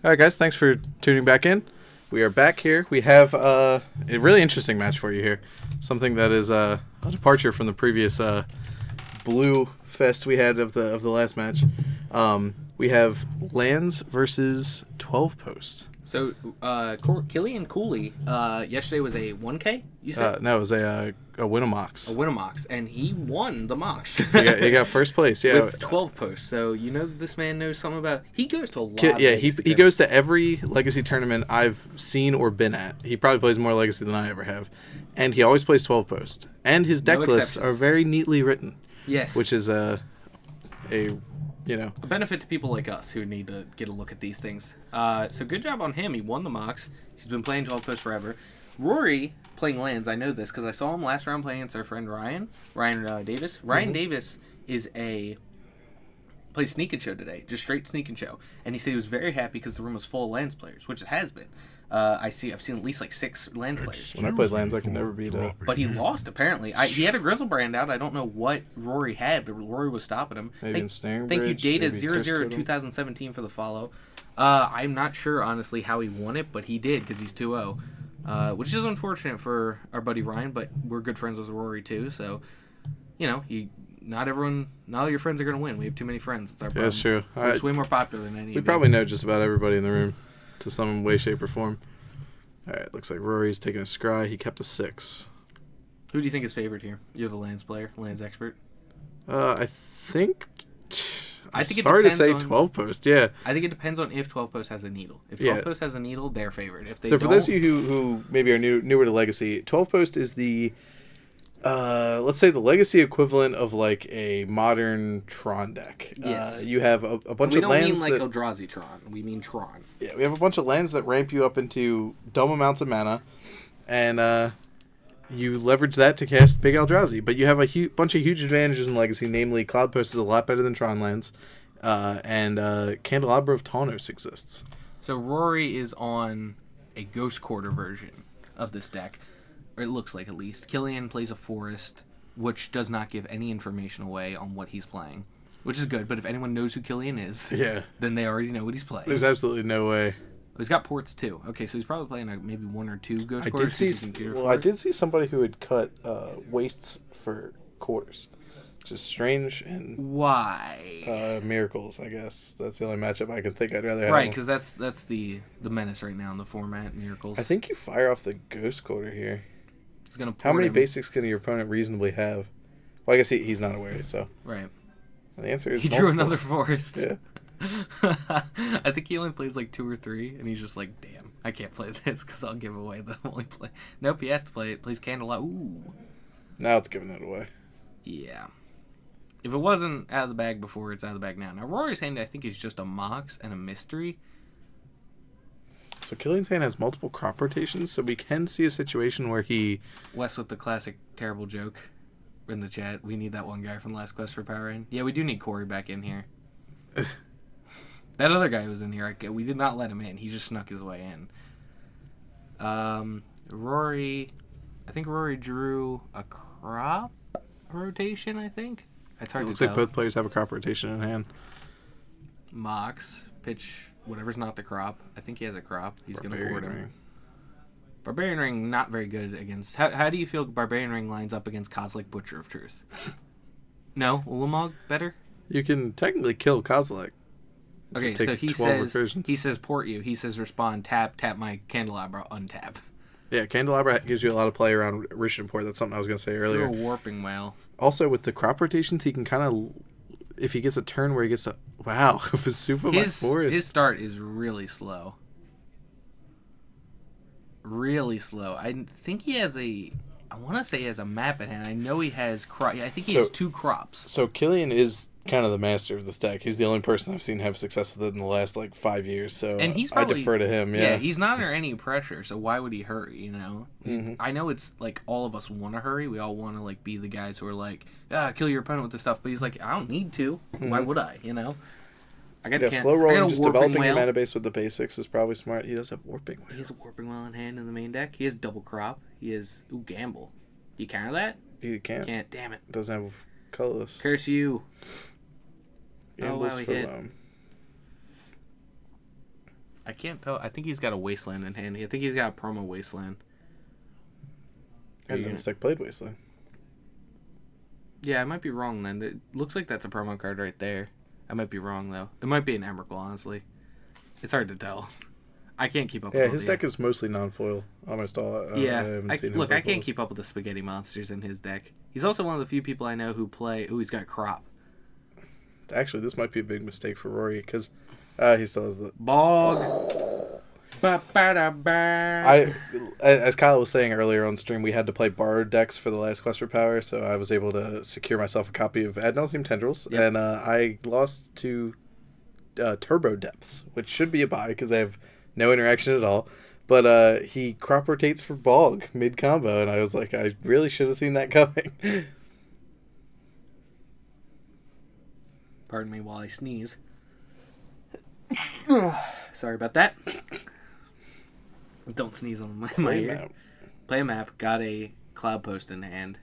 All right, guys, thanks for tuning back in. We are back here. We have a really interesting match for you here. Something that is a departure from the previous blue fest we had of the last match. We have lands versus 12 post. So, Killian Cooley, yesterday was a 1K, you said? No, it was a Winamax. A Winamax, and he won the Mox. He got first place, yeah. With 12 posts, so you know this man knows something about... He goes to a lot of Yeah, Legacy he goes to every Legacy tournament I've seen or been at. He probably plays more Legacy than I ever have. And he always plays 12 post. And his deck lists are very neatly written. Yes. Which is a benefit to people like us who need to get a look at these things. So good job on him. He won the Mox. He's been playing 12 post forever. Rory playing lands. I know this because I saw him last round playing against our friend Ryan Davis. Ryan Davis plays Sneak and Show today, just straight Sneak and Show, and he said he was very happy because the room was full of lands players, which it has been. I've seen at least like 6 lands players. When I played lands, I could never beat it. But he lost apparently. He had a Grizzlebrand out. I don't know what Rory had, but Rory was stopping him. Maybe Ensnaring Thank you, Bridge, Data00 2017 for the follow. I'm not sure honestly how he won it, but he did because he's 2-0. Which is unfortunate for our buddy Ryan, but we're good friends with Rory too, so not all your friends are going to win. We have too many friends. It's our problem. Yeah, that's true. We're just way more popular than any of you. We probably know just about everybody in the room to some way, shape, or form. All right, looks like Rory's taking a scry. He kept a 6. Who do you think is favored here? You're the lands player, lands expert. I think it sorry to depends say on 12 post, yeah. I think it depends on if 12 post has a needle. If 12 post has a needle, they're favored. If they so for those of you who maybe are newer to Legacy, 12 post is the let's say the Legacy equivalent of like a modern Tron deck. Yes. You have a bunch of lands. We don't mean like Eldrazi Tron. We mean Tron. Yeah, we have a bunch of lands that ramp you up into dumb amounts of mana, and you leverage that to cast Big Eldrazi. But you have a bunch of huge advantages in Legacy, namely Cloud Post is a lot better than Tron lands, and Candelabra of Tawnos exists. So Rory is on a Ghost Quarter version of this deck. Or it looks like, at least. Killian plays a Forest, which does not give any information away on what he's playing, which is good. But if anyone knows who Killian is, then they already know what he's playing. There's absolutely no way. He's got ports too. Okay, so he's probably playing maybe 1 or 2 Ghost Quarters. I did see somebody who had cut wastes for quarters, which is strange. And why? Miracles, I guess. That's the only matchup I can think I'd rather have. Right, because that's the menace right now in the format. Miracles. I think you fire off the Ghost Quarter here. He's gonna How many basics can your opponent reasonably have? Well, I guess he's not aware, so. Right. And the answer is he multiple. drew another Forest. Yeah. I think he only plays like 2 or 3, and he's just like, damn, I can't play this because I'll give away the only play. Nope, he has to play it. Plays Candelabra. Ooh. Now it's giving it away. Yeah. If it wasn't out of the bag before, it's out of the bag now. Now, Rory's hand, I think, is just a Mox and a Mystery. So Killian's hand has multiple crop rotations, so we can see a situation where he... Wes with the classic terrible joke in the chat. We need that one guy from Last Quest for Power In. Yeah, we do need Corey back in here. That other guy who was in here, we did not let him in. He just snuck his way in. Rory... I think Rory drew a crop rotation, I think. It's hard to tell. Looks like both players have a crop rotation in hand. Mox, pitch whatever's not the crop. I think he has a crop. He's going to board him. Ring. Barbarian Ring, not very good against... How do you feel Barbarian Ring lines up against Kozilek Butcher of Truth? No? Ulamog better? You can technically kill Kozilek. Okay, so he says port you. He says respond, tap my Candelabra, untap. Yeah, Candelabra gives you a lot of play around Rishon Port. That's something I was going to say earlier. Through a Warping Whale. Also, with the crop rotations, he can kind of... If he gets a turn where he gets a... Wow, Vesuva by Forest. His start is really slow. Really slow. I think he has a... I want to say he has a map at hand. I know he has... I think he has 2 crops. So Killian is kind of the master of this deck. He's the only person I've seen have success with it in the last 5 years. So and he's I defer to him. Yeah, he's not under any pressure. So why would he hurry? You know, I know it's like all of us want to hurry. We all want to be the guys who are like, kill your opponent with this stuff. But he's like, I don't need to. Why would I? You know. Slow rolling, just developing your mana base with the basics is probably smart. He does have Warping Whale. He has a Warping Whale in hand in the main deck. He has double crop. He has Gamble. Do you counter that? You can't. Can't. Damn it. Doesn't have colorless. Curse you. Gambles he for hit. loam. I can't tell. I think he's got a Wasteland in hand. I think he's got a promo Wasteland. And then this deck played Wasteland. Yeah, I might be wrong then. It looks like that's a promo card right there. I might be wrong, though. It might be an Emrakul, honestly. It's hard to tell. I can't keep up with his deck is mostly non-foil. Almost all. I can't keep up with the spaghetti monsters in his deck. He's also one of the few people I know who play... Oh, he's got Crop. Actually, this might be a big mistake for Rory, because he still has the... Bog. As Kyle was saying earlier on stream, we had to play borrowed decks for the last Quest for Power, so I was able to secure myself a copy of Ad Nauseam Tendrils, and I lost to Turbo Depths, which should be a buy, because they have no interaction at all. But he crop rotates for Bog mid-combo, and I was like, I really should have seen that coming. Pardon me while I sneeze. Sorry about that. Don't sneeze on my ear. Play a map. Got a Cloud Post in hand.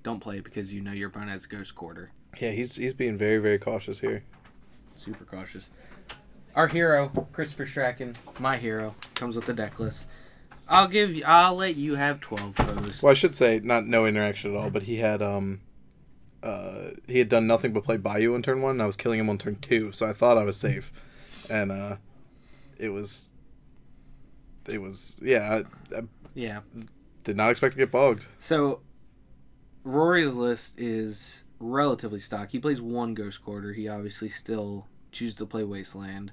Don't play because you know your opponent has Ghost Quarter. Yeah, he's being very, very cautious here. Super cautious. Our hero, Christopher Strachan, my hero, comes with the deck list. I'll let you have 12 posts. Well, I should say not no interaction at all, but he had done nothing but play Bayou on turn 1, and I was killing him on turn 2, so I thought I was safe. And it was I did not expect to get bogged. So Rory's list is relatively stock. He plays one Ghost Quarter. He obviously still chooses to play Wasteland.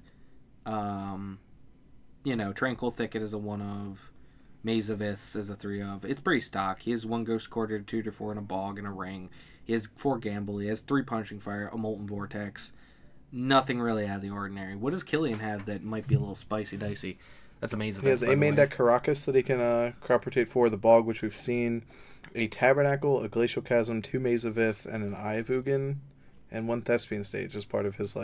Tranquil Thicket is a 1-of. Maze of Iths is a 3-of. It's pretty stock. He has 1 Ghost Quarter, 2-4, and a Bog and a Ring. He has 4 Gamble. He has 3 Punching Fire, a Molten Vortex. Nothing really out of the ordinary. What does Killian have that might be a little spicy dicey? That's amazing. He has a main deck Caracas that he can crop rotate for, the Bog, which we've seen, a Tabernacle, a Glacial Chasm, 2 Maze of Ith, and an Eye of Ugin, and 1 Thespian Stage as part of his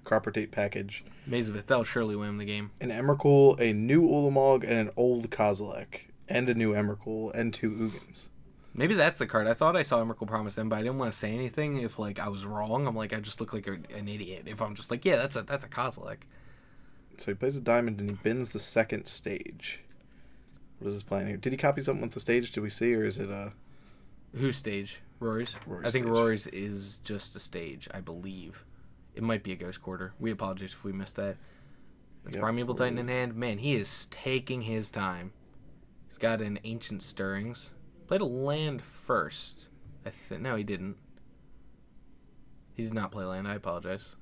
crop rotate package. Maze of Ith, that'll surely win him the game. An Emrakul, a new Ulamog, and an old Kozilek, and a new Emrakul, and 2 Ugins. Maybe that's the card. I thought I saw Emrakul Promise Them, but I didn't want to say anything if I was wrong. I'm like, I just look like an idiot if I'm just like, yeah, that's a Kozilek. So he plays a diamond and he bins the second stage. What is his plan here? Did he copy something with the stage? Did we see, or is it Whose stage? Rory's? I think stage. Rory's is just a stage, I believe. It might be a Ghost Quarter. We apologize if we missed that. That's Primeval Titan in hand. Man, he is taking his time. He's got an Ancient Stirrings. Played a land first. No, he didn't. He did not play land. I apologize.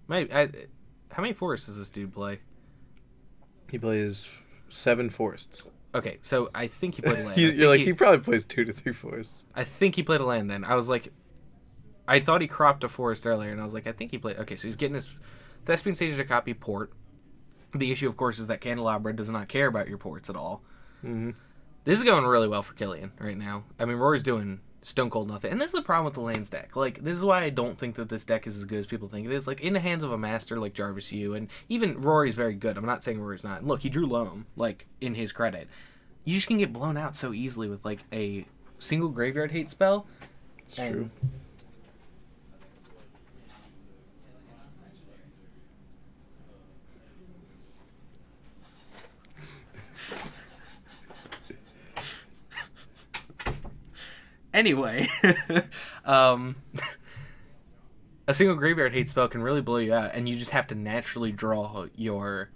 How many forests does this dude play? He plays 7 forests. Okay, so I think he played a land. He probably plays 2 to 3 forests. I think he played a land then. I was like, I thought he cropped a forest earlier, and I was like, I think he played... Okay, so he's getting his Thespian Stage to copy port. The issue, of course, is that Candelabra does not care about your ports at all. Mm-hmm. This is going really well for Killian right now. I mean, Rory's doing stone cold nothing. And this is the problem with the Lanes deck. This is why I don't think that this deck is as good as people think it is. In the hands of a master like Jarvis Yu, and even Rory's very good. I'm not saying Rory's not. Look, he drew Loam, in his credit. You just can get blown out so easily with, a single graveyard hate spell. It's true. Anyway, a single graveyard hate spell can really blow you out, and you just have to naturally draw your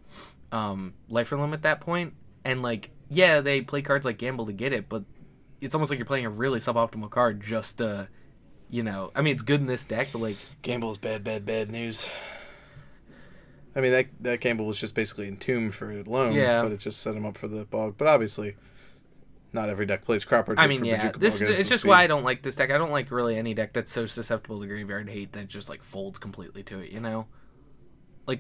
life limit at that point. And they play cards like Gamble to get it, but it's almost like you're playing a really suboptimal card just to, I mean, it's good in this deck, but Gamble is bad news. I mean, that Gamble was just basically entombed for Loam, but it just set him up for the Bog. But obviously, not every deck plays Crop Rotate. I mean, it's just why I don't like this deck. I don't like really any deck that's so susceptible to graveyard hate that just folds completely to it,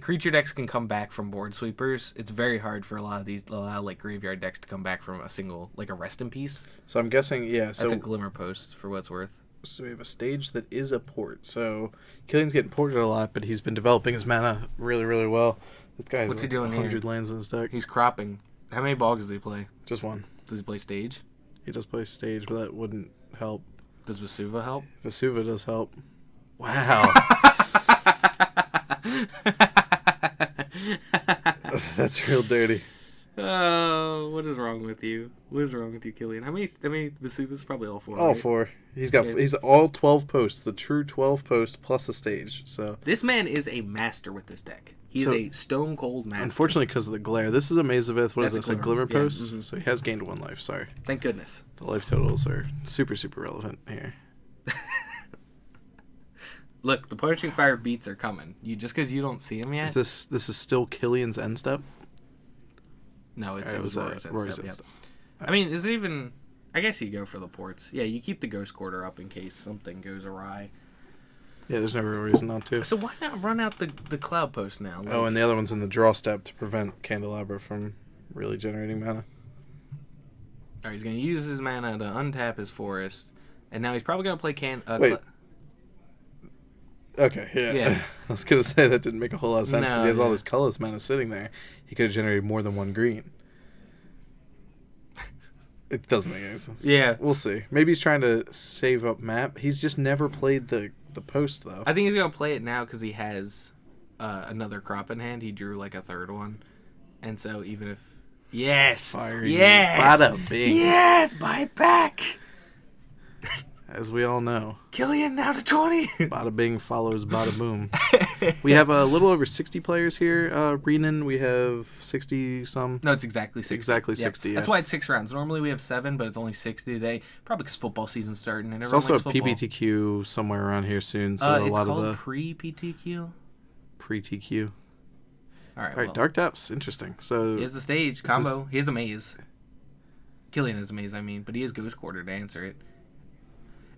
Creature decks can come back from board sweepers. It's very hard for a lot of graveyard decks to come back from a single, a Rest in Peace. So I'm guessing, That's a Glimmer Post for what it's worth. So we have a stage that is a port. So Killian's getting ported a lot, but he's been developing his mana really, really well. This guy has 100 lands in his deck. He's cropping. How many Bogs does he play? Just 1. Does he play stage? He does play stage, but that wouldn't help. Does Vesuva help? Vesuva does help. Wow. That's real dirty. Oh, what is wrong with you? What is wrong with you, Killian? How many Vesuvas? Probably all 4. All right? 4. He's all 12 posts, the true 12 post plus a stage. So This man is a master with this deck. He's a stone cold master. unfortunately, because of the glare, this is a Mazavith. What That's is this? a A glimmer. glimmer Yeah, post. mhm. So he has gained 1 life. Sorry. Thank goodness. The life totals are super relevant here. Look, the punishing fire beats are coming. Just because you don't see them yet. This is still Killian's end step. No, it was Rory's Rory's end end step. step. I mean, is it even? I guess you go for the ports. Yeah, you keep the Ghost Quarter up in case something goes awry. Yeah, there's no real reason not to. So why not run out the Cloud Post now? Oh, and the other one's in the draw step to prevent Candelabra from really generating mana. Alright, he's going to use his mana to untap his forest, and now he's probably going to play Wait. Okay, yeah. I was going to say that didn't make a whole lot of sense because he has all this colorless mana sitting there. He could have generated more than 1 green. It doesn't make any sense. Yeah. We'll see. Maybe he's trying to save up map. He's just never played the post, though. I think he's going to play it now because he has another crop in hand. He drew like a 3rd one. And so even if... Yes! Fire yes! Bada bing. Yes! Buy it back! As we all know. Killian now to 20! Bada bing follows bada boom. We have a little over 60 players here. Renan, we have 60 some. No, it's exactly 60. Exactly Yep. 60, yeah. That's why it's 6 rounds. Normally we have 7, but it's only 60 today. Probably because football season's starting and There's everyone also a likes football. PBTQ somewhere around here soon, so a It's lot called of the pre-PTQ? pre-TQ. All right, All right, Dark Depths, interesting. So he has the stage combo. He has a maze. Killian has a maze, I mean, but he has Ghost Quarter to answer it.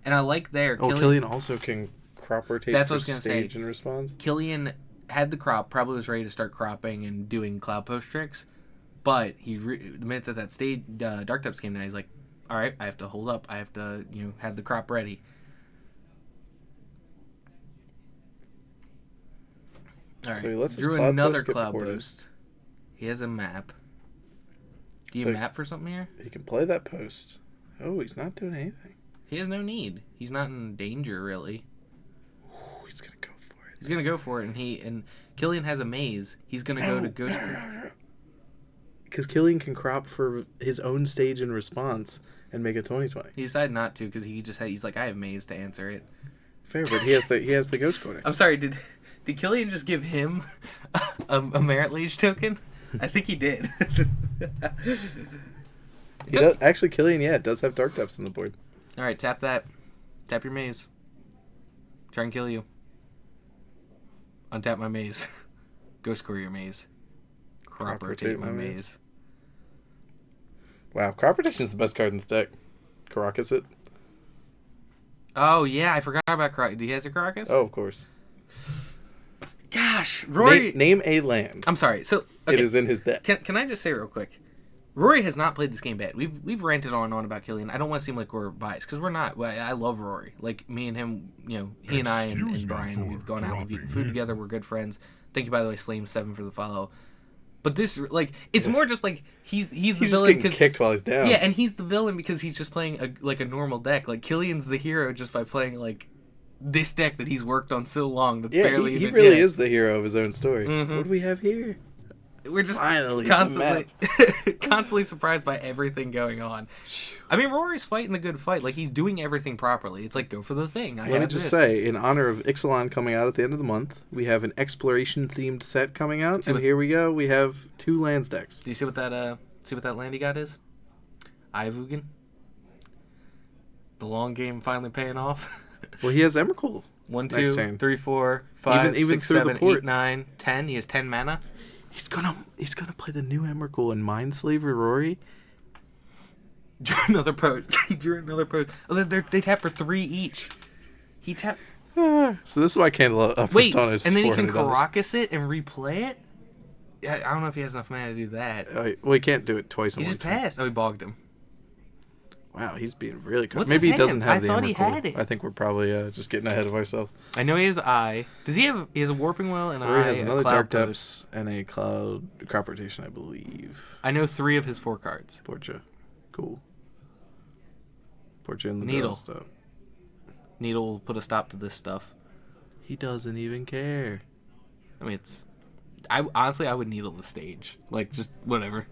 And I like there. Killian also can crop rotate That's for what I was gonna stage say. in response. Killian had the crop, probably was ready to start cropping and doing Cloud Post tricks, but the minute that stage Dark Depths came down, he's like, all right, I have to hold up. I have to have the crop ready. All right, So he lets his drew Cloud another Post get Cloud ported. Post. He has a map. Do you So- map for something here? He can play that post. Oh, he's not doing anything. He has no need. He's not in danger really. Ooh, he's gonna go for it. He's gonna go for it, and Killian has a maze. He's gonna go to Ghost. Because Killian can crop for his own stage in response and make a 20/20. He decided not to because he's like, I have maze to answer it. Fair, but he has the ghost coding. I'm sorry, did Killian just give him a Merit Liege token? I think he did. He does, actually, Killian, does have Dark Depths on the board. All right, tap that. Tap your maze. Try and kill you. Untap my maze. Go score your maze. Crop rotate my maze. Wow, Crop Rotation is the best card in this deck. Caracas it. Oh, yeah, I forgot about Caracas. Do you guys have Caracas? Oh, of course. Gosh, Rory... Name a land. I'm sorry. So okay. It is in his deck. Can I just say real quick? Rory has not played this game bad. We've ranted on and on about Killian. I don't want to seem like we're biased because we're not. I love Rory. Like me and him, he and I and Brian, we've gone out, we've eaten food together. We're good friends. Thank you, by the way, Slame7 for the follow. But this, it's more just like he's the He's villain just getting kicked while he's down. Yeah, and he's the villain because he's just playing a normal deck. Like Killian's the hero just by playing this deck that he's worked on so long. That's barely he even, really is the hero of his own story. Mhm. What do we have here? We're just Finally, constantly surprised by everything going on. I mean, Rory's fighting the good fight. Like, he's doing everything properly. It's like, go for the thing. Let me just say, in honor of Ixalan coming out at the end of the month, we have an exploration-themed set coming out, and here we go. We have 2 lands decks. Do you see what that land he got is? Ivugan. The long game finally paying off. Well, he has Emrakul. 1, Next 2, turn. 3, 4, 5, Even 6, through the 7, port. 8, 9, 10. He has 10 mana. He's gonna play the new Emrakul and Mindslaver Rory. Drew another post. He drew another post. Oh, they tap for 3 each. He tapped. So this is why Candela up Wait, on is and then he can $400. Caracas it and replay it? I don't know if he has enough mana to do that. Well, he can't do it twice in He one just turn. passed. Oh, he bogged him. Wow, he's being really What's Maybe his he doesn't hand? have I the thought he Emrakul. had it. I think we're probably just getting ahead of ourselves. I know he has Eye. Does he have? He has a Warping Will and Rory Eye. has a another Cloud Dark Post. Depths and a Crop Rotation, I believe. I know 3 of his 4 cards. Portia. Cool. Portia in the Needle. draw stuff. Needle will put a stop to this stuff. He doesn't even care. I mean, it's I honestly I would needle the stage. Like just whatever.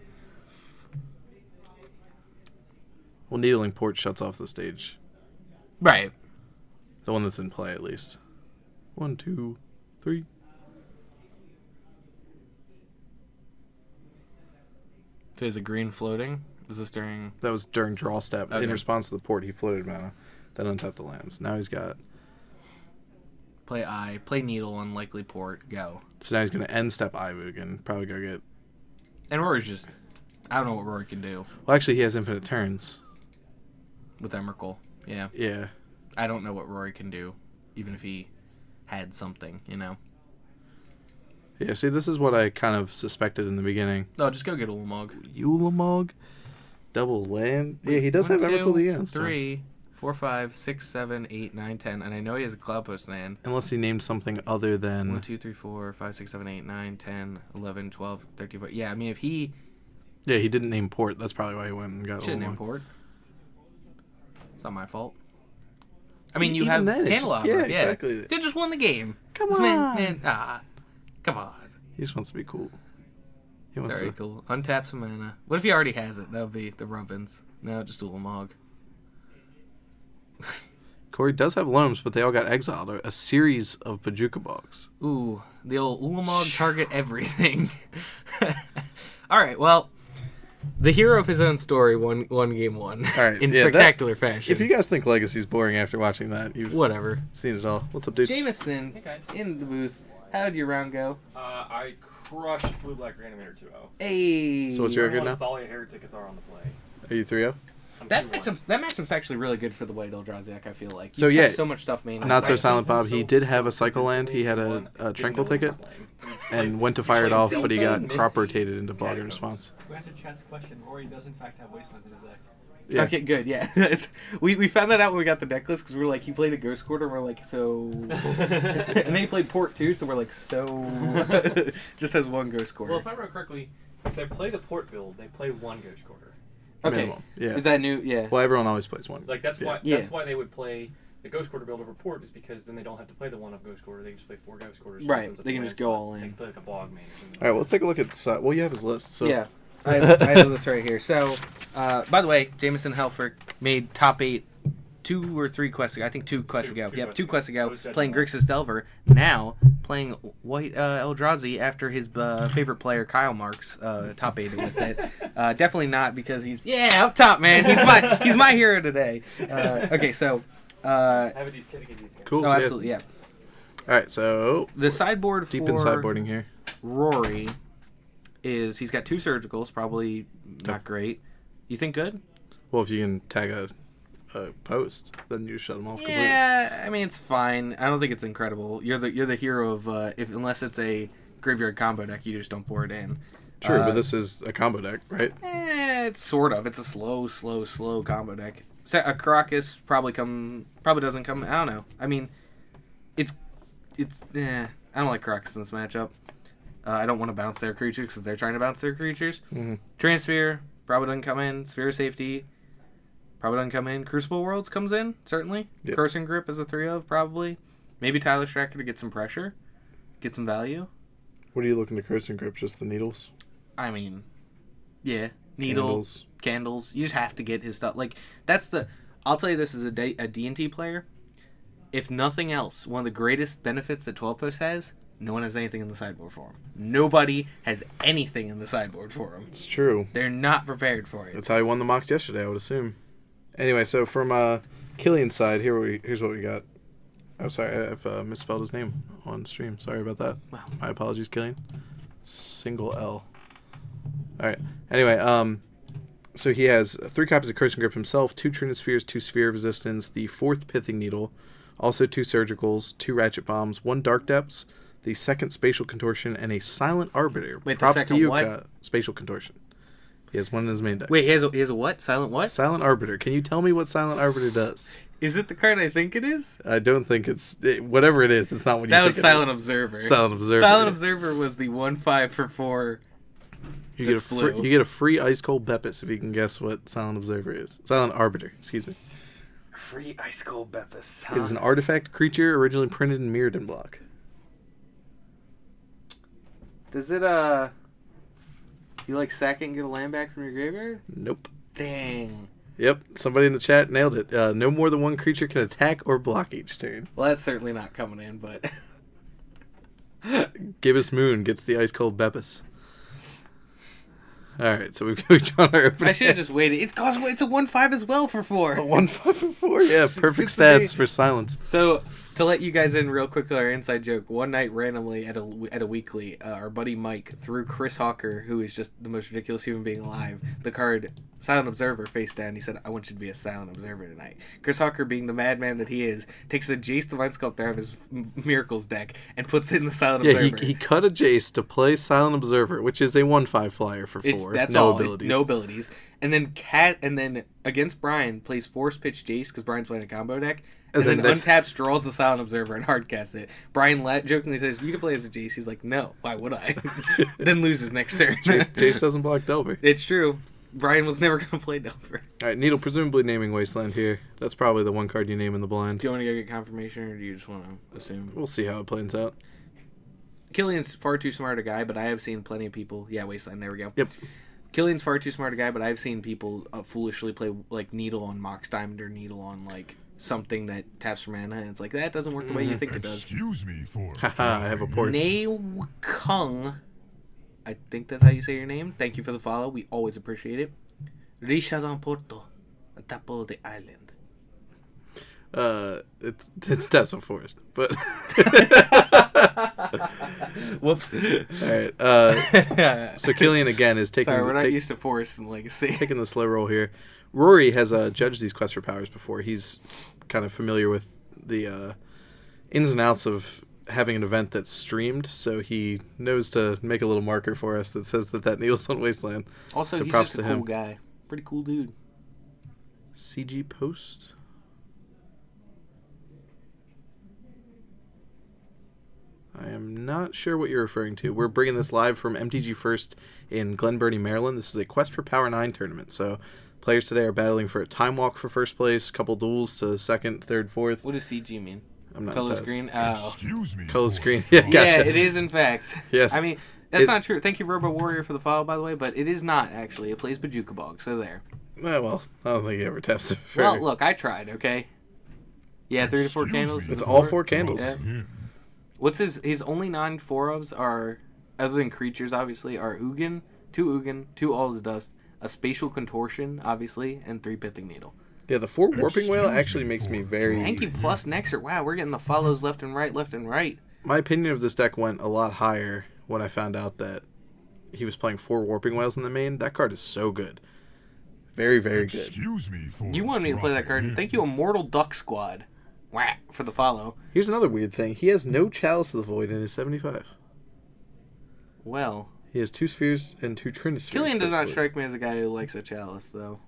Well, needling port shuts off the stage. Right. The one that's in play, at least. 1, 2, 3. So is a green floating? Is this during? That was during draw step. Okay. In response to the port, he floated mana, then untapped the lands. Now he's got. Play I. Play needle. Unlikely port. Go. So now he's going to end step Ivug, probably go get. And Rory's just. I don't know what Rory can do Well, actually, he has infinite turns. with Emrakul. Yeah. Yeah. I don't know what Rory can do, even if he had something, you know. Yeah, see, this is what I kind of suspected in the beginning. No, just go get Ulamog. Ulamog? Double land? Yeah, he does have Emrakul the Units. 3, 4, 5, 6, 7, 8, 9, 10. And I know he has a Cloud Post land. Unless he named something other than... 1, 2, 3, 4, 5, 6, 7, 8, 9, 10, 11, 12, 13, 14. Yeah, I mean, if he... Yeah, he didn't name port. That's probably why he went and got Shouldn't Ulamog. import. It's not my fault. I mean, you Even have then, it's just- Candelabra. yeah, exactly. They just won the game. Come This on. Come on. He just wants to be cool. He wants Very to... cool. Untap some mana. What if he already has it? That would be the Rubbins. No, just Ulamog. Corey does have Loams, but they all got exiled. A series of Bajuka Bogs. Ooh, the old Ulamog target everything. All right, well, the hero of his own story won game one All right, in yeah, spectacular fashion. If you guys think Legacy's boring after watching that, you've Whatever. seen it all. What's up, dude? Jameson, Hey, guys. in the booth. How did your round go? I crushed Blue Black Reanimator 2-0. Hey. So what's your good now? Thalia Heretic Cathar on the play. Are you 3-0? I'm That 2-1. matchup's actually really good for the White Eldrazi, I feel like. So, He's yeah, got so much stuff main. Not so Right. silent, Bob. He So did have a cycle land. He had a Didn't Tranquil know what he Thicket was playing. and went to fire it off, but he got Misty crop rotated into Bog in Catacombs. response. To answer Chad's question, Rory does in fact have Wasteland in his deck. Yeah. Okay, good, yeah. we found that out when we got the deck list because we were like, he played a Ghost Quarter, and we're like, so... and then he played Port too, so we're like, so... Just has one Ghost Quarter. Well, if I remember correctly, if they play the port build, they play one Ghost Quarter. Okay. Minimum. Yeah. Is that new? Yeah. Well, everyone always plays one. Like that's Yeah. why Yeah. that's why they would play the Ghost Quarter build over port, is because then they don't have to play the one of Ghost Quarter. They just play 4 Ghost Quarters. Right, Opens up they the can land just go slot. all in. They can play like a Bog main or something. All right, well, let's take a look at... well, you have his list. So Yeah. I have this right here. So, by the way, Jameson Helfer made top 8 2 or 3 quests ago. I think 2 quests ago. Two Yep, quests 2 ago. quests I ago. was judging Playing that. Grixis Delver. Now playing White Eldrazi after his favorite player Kyle Marks top 8 with it. Definitely not because he's up top, man. He's my hero today. Okay, so Have a these guys. Cool. oh, absolutely, yeah. All right, so The sideboard deep for in sideboarding here. Rory is he's got 2 surgicals, probably not great. You think good? Well, if you can tag a post, then you shut them off completely. Yeah, I mean it's fine. I don't think it's incredible. You're the hero of unless it's a graveyard combo deck, you just don't pour it in. True, but this is a combo deck, right? It's sort of. It's a slow combo deck. So a Karakas probably doesn't come. I don't know. I mean, it's I don't like Karakas in this matchup. I don't want to bounce their creatures because they're trying to bounce their creatures. Mm-hmm. Transfer probably doesn't come in. Sphere of Safety probably doesn't come in. Crucible Worlds comes in, certainly. Yep. Cursing Grip is a 3 of, probably. Maybe Tyler Stracker to get some pressure, get some value. What are you looking to curse and grip? Just the needles? I mean, yeah. Needles, candles. You just have to get his stuff. Like, that's the... I'll tell you this as a D&T player. If nothing else, one of the greatest benefits that 12 Post has, no one has anything in the sideboard for him. Nobody has anything in the sideboard for him. It's true. They're not prepared for it. That's how he won the mocks yesterday, I would assume. Anyway, so from Killian's side, here's what we got. Oh, sorry, I've misspelled his name on stream. Sorry about that. Wow. My apologies, Killian. Single L. All right. Anyway, so he has 3 copies of Cursing Grip himself, 2 Trinispheres, 2 Sphere of Resistance, the 4th Pithing Needle, also 2 Surgicals, 2 Ratchet Bombs, 1 Dark Depths, the 2nd Spatial Contortion, and a Silent Arbiter. Wait, the Props to second you, what? Spatial Contortion. He has one in his main deck. Wait, he has a what? Silent what? Silent Arbiter. Can you tell me what Silent Arbiter does? Is it the card I think it is? I don't think whatever it is. It's not what you That think was it Silent is. Observer. Silent Observer. Silent yeah. Observer was the 1/5 for 4. You get a that's blue. you get a free Ice Cold Beppis if you can guess what Silent Observer is. Silent Arbiter. Excuse me. Free Ice Cold Beppis. It is an artifact creature originally printed in Mirrodin block. Does it, you like sack it and get a land back from your graveyard? Nope. Dang. Yep, somebody in the chat nailed it. No more than one creature can attack or block each turn. Well, that's certainly not coming in, but... Gibbous Moon gets the ice cold Beppis. Alright, so we've drawn our opening. I should have just waited. It's a 1/5 as well for 4. A 1/5 for 4. Yeah, perfect It's stats amazing. for silence. So, to let you guys in real quick, our inside joke. One night, randomly at a weekly, our buddy Mike threw Chris Hawker, who is just the most ridiculous human being alive, the card Silent Observer face down. He said, "I want you to be a Silent Observer tonight." Chris Hawker, being the madman that he is, takes a Jace Divine Sculptor out of his Miracles deck and puts it in the Silent Yeah, Observer. he cut a Jace to play Silent Observer, which is a 1/5 flyer for 4. That's no all. abilities. No abilities. And then against Brian plays Force Pitch Jace because Brian's playing a combo deck. And then there's- untaps, draws the Silent Observer, and hardcasts it. Brian jokingly says, "You can play as a Jace." He's like, "No, why would I?" Then loses next turn. Jace doesn't block Delver. It's true. Brian was never going to play Delver. Alright, Needle presumably naming Wasteland here. That's probably the one card you name in the blind. Do you want to go get confirmation, or do you just want to assume? We'll see how it plans out. Killian's far too smart a guy, but I have seen plenty of people... Yeah, Wasteland, there we go. Yep. Killian's far too smart a guy, but I've seen people foolishly play like Needle on Mox Diamond or Needle on like something that taps for mana, and it's like, that doesn't work the way you think it does. Excuse me for. Haha, I have a port. Nae Kung, I think that's how you say your name. Thank you for the follow. We always appreciate it. Risha Don Porto, on top of the island. It's Desert Forest, but Whoops. alright, so Killian again is taking Sorry, we're not used to Forest and Legacy. taking the slow roll here. Rory has judged these quests for powers before. He's kind of familiar with the ins and outs of having an event that's streamed, so he knows to make a little marker for us that says that Needle's on Wasteland. Also, So he's props just a to cool him. guy. Pretty cool dude. CG Post? I am not sure what you're referring to. We're bringing this live from MTG First in Glen Burnie, Maryland. This is a Quest for Power 9 tournament, so players today are battling for a time walk for first place, couple duels to second, third, fourth. What does CG mean? I'm not Colors that- green? Oh. Excuse me. Color for. screen. Yeah, gotcha. Yeah, it is in fact. Yes. I mean, that's It- not true. Thank you, Robo Warrior, for the follow, by the way, but it is not, actually. It plays Bajuka Bog, so there. Well, I don't think he ever taps it. for- Well, look, I tried, okay? Yeah, 3 to 4 Excuse candles. me It's is all four. 4 candles. Yeah. Yeah. What's his only 9 4-ofs are, other than creatures, obviously, are Ugin, 2 All's Dust, a Spatial Contortion, obviously, and 3 Pithing Needle. Yeah, the 4 Warping Whale Excuse actually me makes for me very... Thank you, plus Nexer. Wow, we're getting the follows left and right. My opinion of this deck went a lot higher when I found out that he was playing 4 Warping Whales in the main. That card is so good. Very, very good. Excuse me for. You wanted me to play that card. dropping in. Thank you, Immortal Duck Squad. Wah, for the follow. Here's another weird thing. He has no Chalice of the Void in his 75. Well, He has 2 Spheres and 2 Trinispheres. Killian does not basically. strike me as a guy who likes a chalice, though.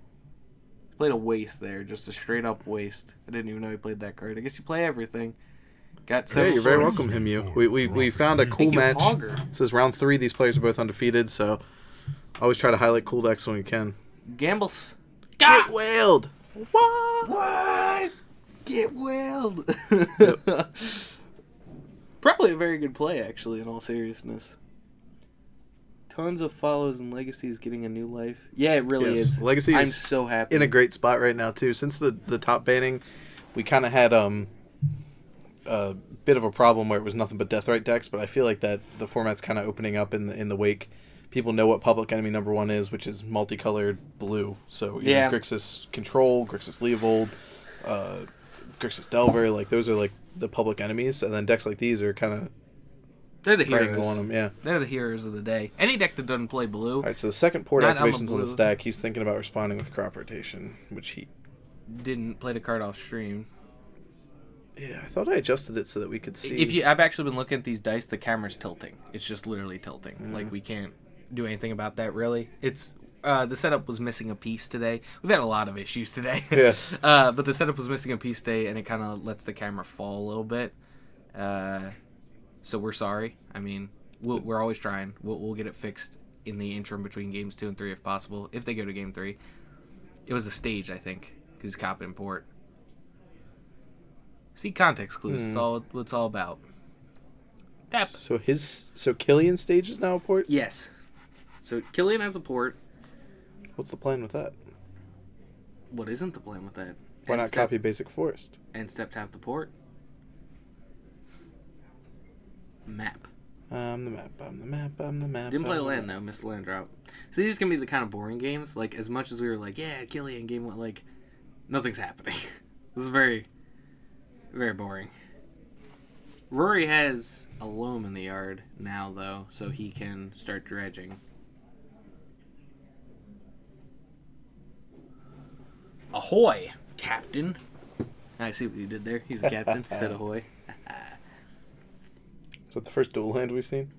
Played a waste there, just a straight up waste. I didn't even know he played that card. I guess you play everything. Got Yeah, several you're very cards. welcome, Himyu. We found a cool Thank you, match. Augur. This is round 3. These players are both undefeated, so always try to highlight cool decks when we can. Gambles. Get whaled! What? Get whaled. Probably a very good play, actually, in all seriousness. Tons of follows and Legacy is getting a new life. Yeah, it really Yes, is. Legacy I'm is so happy. in a great spot right now too. Since the top banning, we kind of had a bit of a problem where it was nothing but Deathrite decks, but I feel like that the format's kind of opening up in the wake. People know what Public Enemy number 1 is, which is multicolored blue. So you Yeah. know, Grixis Control, Grixis Leovold, Grixis Delver, like those are like the public enemies, and then decks like these are kind of They're the bragging heroes. on them. Yeah. They're the heroes of the day. Any deck that doesn't play blue All right, so the second port Not on the activations on the blue. stack, he's thinking about responding with crop rotation, which he. didn't play the card off stream. Yeah, I thought I adjusted it so that we could see. I've actually been looking at these dice, the camera's tilting. It's just literally tilting. Mm. Like we can't do anything about that really. It's the setup was missing a piece today. We've had a lot of issues today. Yeah. But the setup was missing a piece today, and it kind of lets the camera fall a little bit. So we're sorry. I mean, we're always trying. We'll get it fixed in the interim between games 2 and 3 if possible. If they go to game 3, it was a stage, I think, because cop import. See context clues. It's all what it's all about. Tap. So Killian's stage is now a port? Yes. So Killian has a port. What's the plan with that? What isn't the plan with that? Why End not step- copy Basic Forest? End step tap the port. Map. I'm the map, I'm the map, I'm the map. Didn't play I'm the land map. though, missed the land drop. So these can be the kind of boring games. Like as much as we were like, yeah, Killian game one, like nothing's happening. This is very, very boring. Rory has a loam in the yard now though, so he can start dredging. Ahoy, Captain! I see what you did there. He's a captain. He said ahoy. Is that the first dual land we've seen?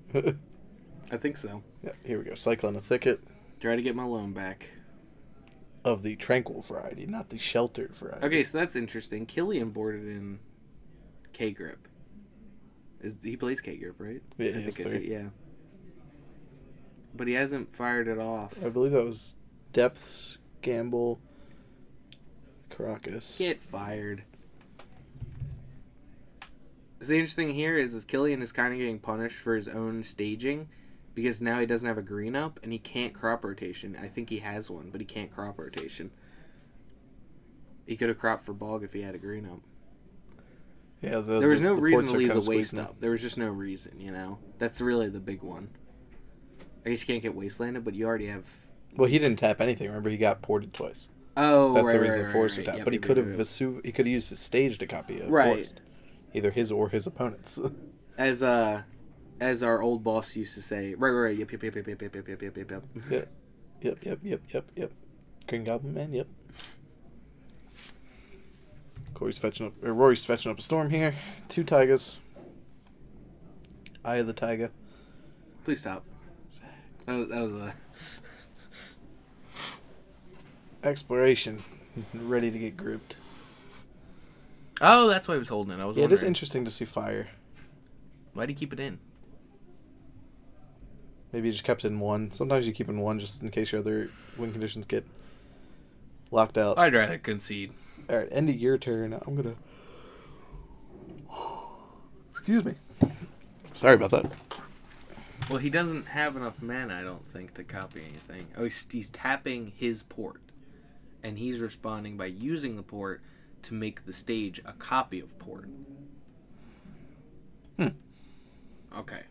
I think so. Yeah, here we go. Cyclone a thicket Try to get my loam back. of the tranquil variety, not the sheltered variety. Okay, so that's interesting. Killian boarded in K-Grip. He plays K-Grip, right? Yeah, I he has think I three. said, yeah. But he hasn't fired it off. I believe that was Depths, Gamble, Caracas. Get fired. So the interesting thing here is Killian is kind of getting punished for his own staging because now he doesn't have a green up and he can't crop rotation. I think he has one, but he can't crop rotation. He could have cropped for Bog if he had a green up. Yeah, There was no the reason ports to are leave kinda the waste squeezing up. There was just no reason, you know? That's really the big one. I guess you can't get wastelanded, but you already have... Well, he didn't tap anything. Remember, he got ported twice. Oh, That's right, the reason right, the forest right, would tap. right. But he Yep, could yep, have yep, he could have used his stage to copy a Right. forest. Either his or his opponent's. As our old boss used to say, right, yep. Yep. Green Goblin Man, yep. Rory's fetching up a storm here. 2 Tigers. Eye of the Tiger. Please stop. That was a... Exploration. Ready to get grouped. Oh, that's why he was holding it. I was Yeah, it wondering. is interesting to see fire. Why'd he keep it in? Maybe you just kept it in 1. Sometimes you keep in 1 just in case your other win conditions get locked out. I'd rather concede. Alright, end of your turn. I'm gonna... Excuse me. Sorry about that. Well, he doesn't have enough mana, I don't think, to copy anything. Oh, he's tapping his port. And he's responding by using the port to make the stage a copy of port. Okay.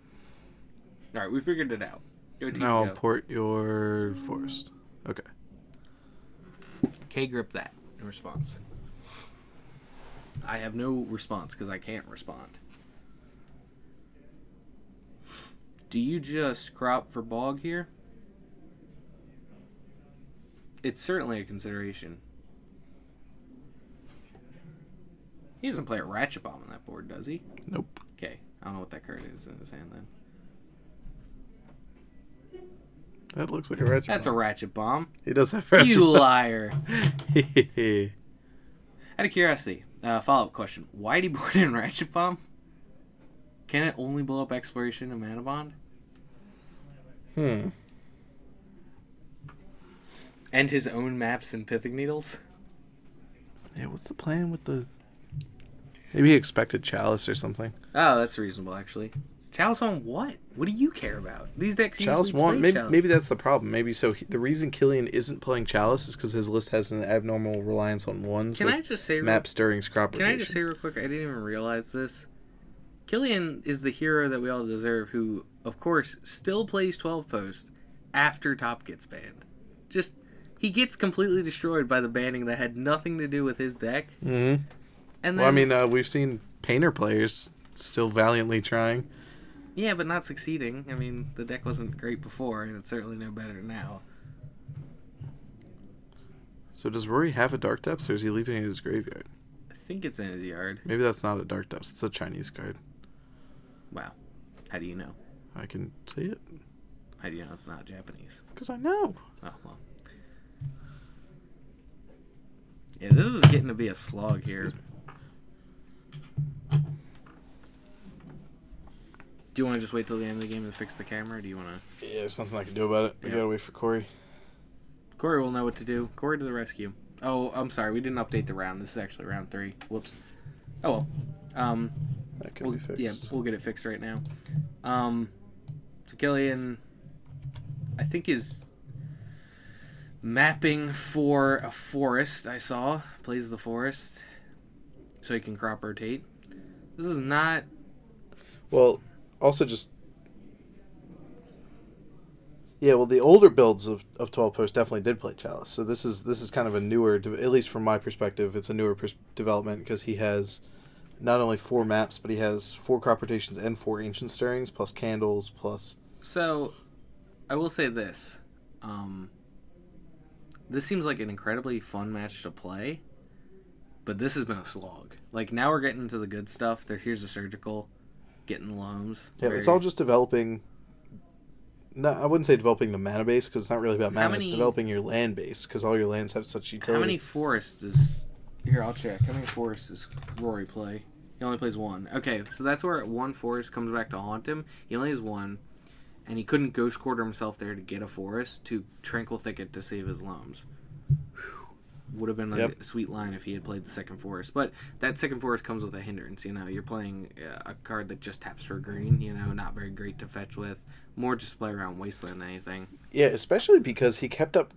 Alright, we figured it out. Go team, Now go. I'll port your forest. Okay. K-grip that in response. I have no response because I can't respond. Do you just crop for Bog here? It's certainly a consideration. He doesn't play a Ratchet Bomb on that board, does he? Nope. Okay, I don't know what that card is in his hand then. That looks like a ratchet That's a bomb. Ratchet Bomb. He does have ratchet You bomb. liar. Out of curiosity, follow-up question. Why did he board in Ratchet Bomb? Can it only blow up Exploration and Mana Bond? And his own maps and Pithing Needles? Yeah, what's the plan with the... Maybe he expected Chalice or something. Oh, that's reasonable, actually. Chalice on what? What do you care about? These decks Chalice usually one. play Maybe Chalice. that's the problem. Maybe so. The reason Killian isn't playing Chalice is because his list has an abnormal reliance on 1s. Can with I just say... map stirrings crop Can I rotation. just say real quick, I didn't even realize this. Killian is the hero that we all deserve who, of course, still plays 12 post after Top gets banned. Just, he gets completely destroyed by the banning that had nothing to do with his deck. Mm-hmm. And then, Well, I mean, we've seen Painter players still valiantly trying. yeah, but not succeeding. I mean, the deck wasn't great before, and it's certainly no better now. So does Rory have a Dark Depths, or is he leaving it in his graveyard? I think it's in his yard. Maybe that's not a Dark Depths. It's a Chinese card. Wow. How do you know? I can see it. How do you know it's not Japanese? Because I know. Oh, well. Yeah, this is getting to be a slog here. Do you want to just wait till the end of the game to fix the camera, or do you want to... Yeah, there's nothing I can do about it. We Yeah. gotta wait for Corey. Corey will know what to do. Corey to the rescue. Oh, I'm sorry. We didn't update the round. This is actually round 3. Whoops. Oh, well. That can be fixed. Yeah, we'll get it fixed right now. So Killian, I think, is mapping for a forest. I saw plays the forest, so he can crop rotate. This is not. Well, also just. Yeah, well, the older builds of 12 Post definitely did play Chalice. So this is kind of a newer, at least from my perspective, it's a newer development because he has not only 4 maps, but he has 4 crop rotations and 4 ancient stirrings, plus candles, plus. So, I will say this. This seems like an incredibly fun match to play, but this has been a slog. Like, now we're getting into the good stuff. Here's a surgical, getting loams. Yeah, it's all just developing. No, I wouldn't say developing the mana base because it's not really about mana. It's developing your land base because all your lands have such utility. How many forests does... Here, I'll check. How many forests does Rory play? He only plays 1. Okay, so that's where 1 forest comes back to haunt him. He only has 1, and he couldn't Ghost Quarter himself there to get a forest to Tranquil Thicket to save his loams. Would have been like a sweet line if he had played the second forest. But that second forest comes with a hindrance, you know. You're playing a card that just taps for green, you know, not very great to fetch with. More just to play around Wasteland than anything. Yeah, especially because he kept up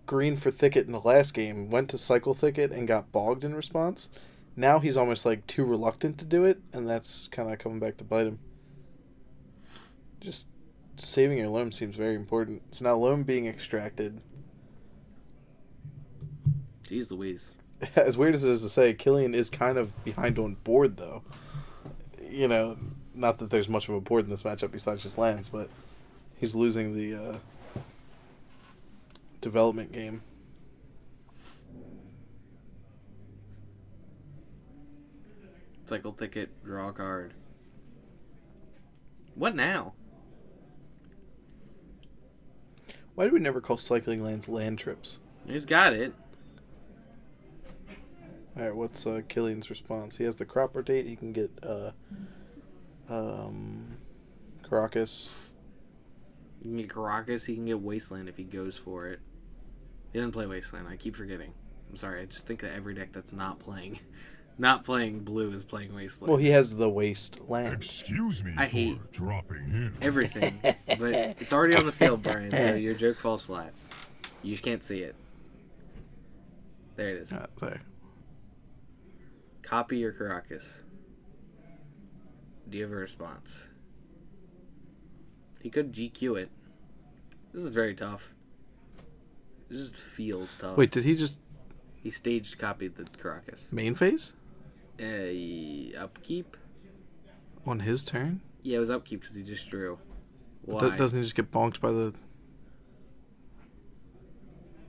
green for Thicket in the last game, went to Cycle Thicket and got bogged in response. Now he's almost like too reluctant to do it, and that's kind of coming back to bite him. Just saving your loam seems very important. So now loam being extracted. Jeez Louise. As weird as it is to say, Killian is kind of behind on board, though. You know, not that there's much of a board in this matchup besides just lands, but he's losing the development game. Cycle Ticket, draw a card. What now? Why do we never call cycling lands land trips? He's got it. Alright, what's Killian's response? He has the crop rotate. He can get Caracas. He can get Caracas. He can get Wasteland if he goes for it. He doesn't play Wasteland. I keep forgetting. I'm sorry. I just think that every deck that's not playing blue is playing Wasteland. Well, he has the Wasteland. Excuse me I for hate dropping him. everything. But it's already on the field, Brian, so your joke falls flat. You just can't see it. There it is. There. Copy your Caracas. Do you have a response? He could GQ it. This is very tough. This just feels tough. Wait, did he just He staged copied the Caracas. main phase? Upkeep? On his turn? Yeah, it was upkeep because he just drew. Why? Doesn't he just get bonked by the...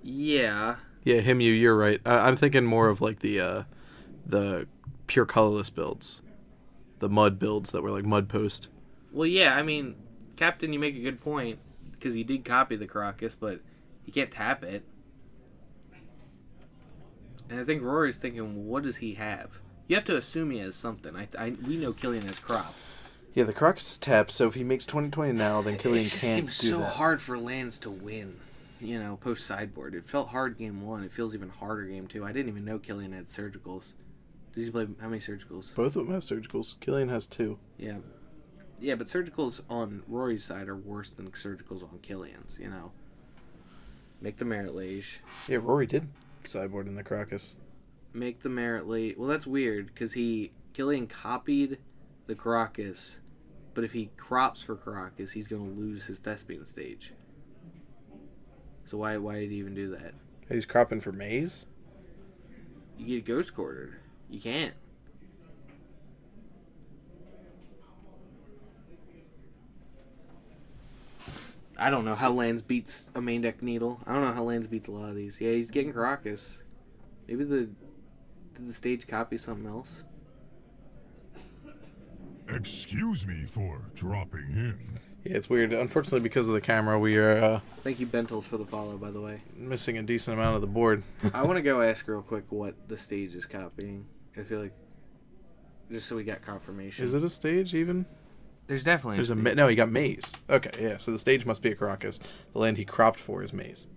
Yeah. Yeah, you're right. I'm thinking more of like the pure colorless builds. The mud builds that were like mud post. Well, yeah, I mean, Captain, you make a good point because he did copy the Caracas, but he can't tap it. And I think Rory's thinking, what does he have? You have to assume he has something. We know Killian has crop. Yeah, the Caracas is tapped, so if he makes 20/20 now, then Killian It just can't seems do so that. hard for lands to win. You know, post sideboard. It felt hard game 1. It feels even harder game 2. I didn't even know Killian had surgicals. Does he play how many surgicals? Both of them have surgicals. Killian has 2. Yeah. Yeah, but surgicals on Rory's side are worse than surgicals on Killian's, you know. Make the Merit Lage. Yeah, Rory did sideboard in the Caracas. Make the Merit Lage. Well, that's weird, because Killian copied the Caracas, but if he crops for Caracas, he's going to lose his Thespian stage. So why did he even do that? He's cropping for Maze? You get Ghost Quartered. You can't. I don't know how lands beats a main deck Needle. I don't know how lands beats a lot of these. Yeah, he's getting Caracas. Maybe did the stage copy something else? Excuse me for dropping him. Yeah, it's weird. Unfortunately, because of the camera, we are Thank you, Bentles, for the follow, by the way. missing a decent amount of the board. I want to go ask real quick what the stage is copying. I feel like, just so we got confirmation. Is it a stage even? There's definitely There's a stage. no, he got Maze. Okay, yeah, so the stage must be a Caracas. The land he cropped for is Maze.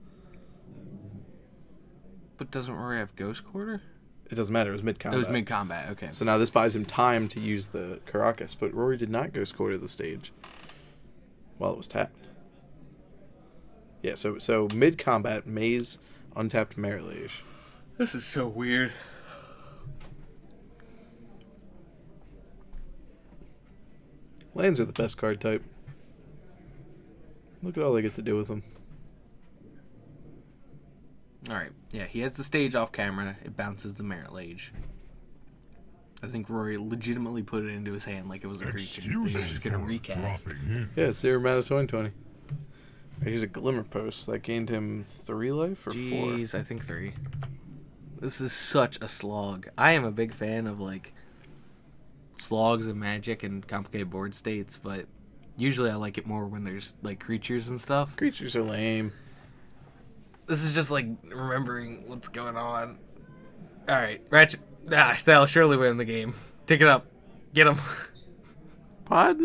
But doesn't Rory have Ghost Quarter? It doesn't matter. It was mid It combat. was mid combat. Okay. So now this buys him time to use the Caracas, but Rory did not ghost quarter the stage while it was tapped. Yeah, so mid combat, Maze untapped Merit Lage. This is so weird. Lands are the best card type. Look at all they get to do with them. All right. Yeah, he has the stage off camera. It bounces the Merit Lage. I think Rory legitimately put it into his hand like it was a creature. Excuse He me was just for gonna recast. dropping in. Yeah, it's 0 mana 2020. Here's a Glimmer Post that gained him 3 life or 4. Jeez, I think 3. This is such a slog. I am a big fan of like slogs of Magic and complicated board states, but usually I like it more when there's like creatures and stuff. Creatures are lame. This is just like remembering what's going on. All right, Ratchet. That'll surely win the game. Take it up. Get him. Pod?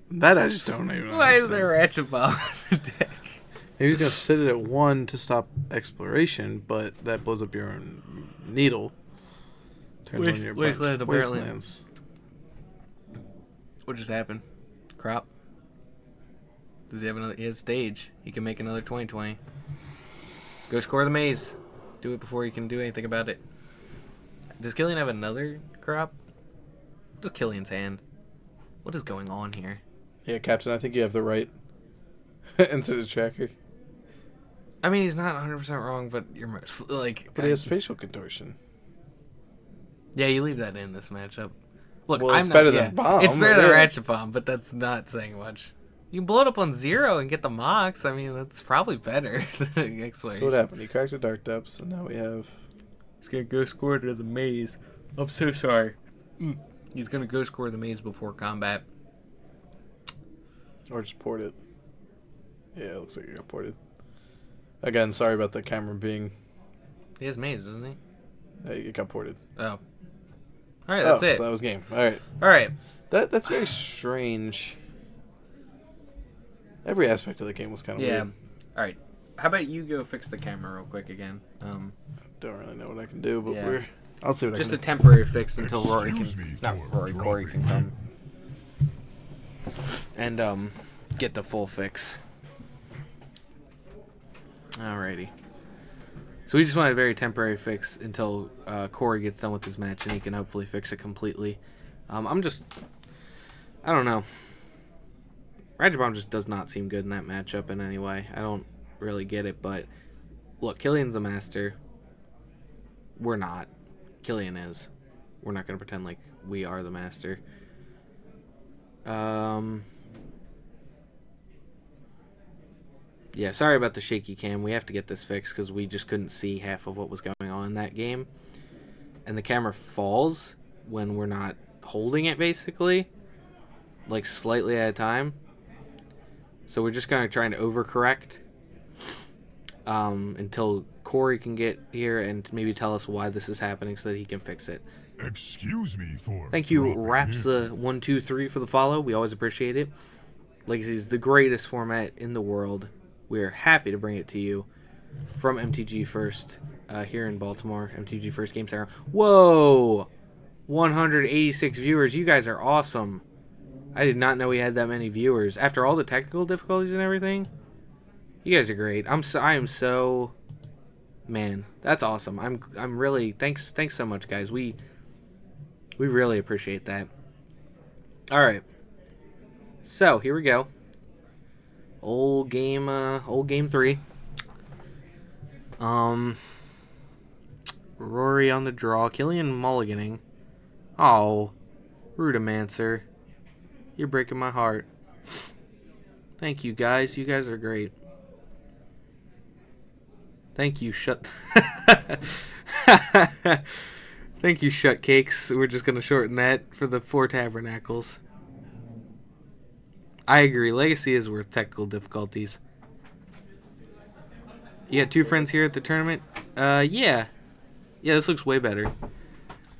That I just don't even Why is understand. there a Ratchet Ball in the deck? Maybe he's gonna sit it at 1 to stop exploration, but that blows up your own needle. Turns on your Wasteland, bunch. apparently. Wastelands. What just happened? Crop. Does he have another? He has stage. He can make another 2020. Go score the maze. Do it before you can do anything about it. Does Killian have another crop? What is Killian's hand? What is going on here? Yeah, Captain, I think you have the right incident tracker. I mean, he's not 100% wrong, but you're like. But he has spatial contortion. Yeah, you leave that in this matchup. Look, Well, I'm it's not, better yeah, than Bomb, It's better than yeah. Ratchet Bomb, but that's not saying much. You can blow it up on 0 and get the Mox. I mean, that's probably better than Exploration. So what happened? He cracked a Dark Depths, and now we have... He's gonna go score to the maze. I'm so sorry. He's gonna go score the maze before combat. Or just port it. Yeah, it looks like he got ported. Again, sorry about the camera being... He has maze, doesn't he? It got ported. Oh. Alright, that's it. So that was game. Alright. Alright. That's very strange. Every aspect of the game was kind of Yeah. weird. Alright. How about you go fix the camera real quick again? Don't really know what I can do, but Yeah. I'll see what Just I a can temporary fix until Rory can... Excuse me Not for Rory, Corey can dropping come. And, get the full fix. Alrighty. So we just want a very temporary fix until Corey gets done with his match and he can hopefully fix it completely. I don't know. Ratchet Bomb just does not seem good in that matchup in any way. I don't really get it, but look, Killian's the master. We're not. Killian is. We're not going to pretend like we are the master. Yeah, sorry about the shaky cam. We have to get this fixed because we just couldn't see half of what was going on in that game. And the camera falls when we're not holding it, basically. Like, slightly at a time. So we're just kind of trying to overcorrect until Corey can get here and maybe tell us why this is happening so that he can fix it. Excuse me for Thank you, dropping in. Rapsa123, for the follow. We always appreciate it. Legacy is the greatest format in the world. We're happy to bring it to you from MTG First here in Baltimore. MTG First Game Center. Whoa! 186 viewers. You guys are awesome. I did not know we had that many viewers. After all the technical difficulties and everything, you guys are great. I am so... Man, that's awesome. I'm really... Thanks so much, guys. We really appreciate that. Alright. So, here we go. Old game 3. Rory on the draw. Killian mulliganing. Oh, Rudimancer. You're breaking my heart. Thank you, guys. You guys are great. Thank you, Thank you, Shut Cakes. We're just going to shorten that for the 4 Tabernacles. I agree. Legacy is worth technical difficulties. You got 2 friends here at the tournament? Yeah. Yeah, this looks way better.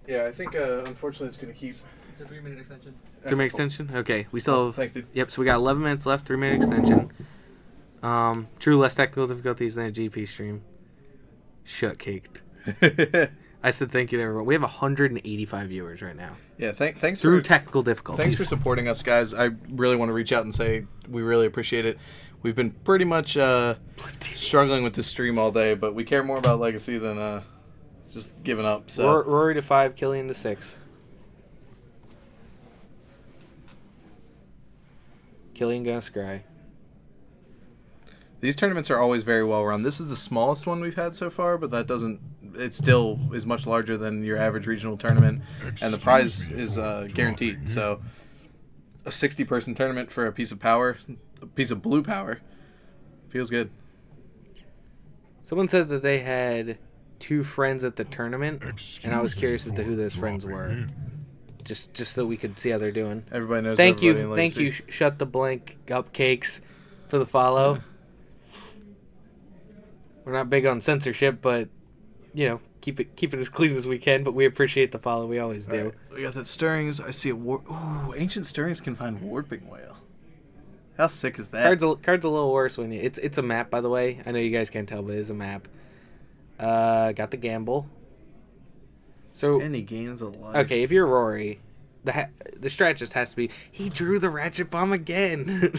Yeah, I think, unfortunately, it's going to keep... It's a 3-minute extension. 3-minute extension? Okay, we still have... Thanks, dude. Yep, so we got 11 minutes left, 3-minute extension. True, less technical difficulties than a GP stream. Shut caked. I said thank you to everyone. We have 185 viewers right now. Yeah, thanks Through for technical difficulties. thanks for supporting us, guys. I really want to reach out and say we really appreciate it. We've been pretty much struggling with this stream all day, but we care more about Legacy than just giving up. So Rory to 5, Killian to 6. Killian gonna scry. these tournaments are always very well run. This is the smallest one we've had so far, but that doesn't. It still is much larger than your average regional tournament, and the prize is guaranteed. So, a 60-person tournament for a piece of power, a piece of blue power, feels good. Someone said that they had 2 friends at the tournament, and I was curious as to who those friends were. Just so we could see how they're doing. Everybody knows. Thank everybody you, in thank Legacy. you, Shut the Blank Cupcakes for the follow. We're not big on censorship, but you know, keep it as clean as we can. But we appreciate the follow. We always do. All right, we got that stirrings. I see a Ooh, ancient stirrings can find warping whale. How sick is that? Card's a little worse when it's a map, by the way. I know you guys can't tell, but it is a map. Got the gamble. So Any gains of life. okay, if you're Rory, the strat just has to be he drew the ratchet bomb again.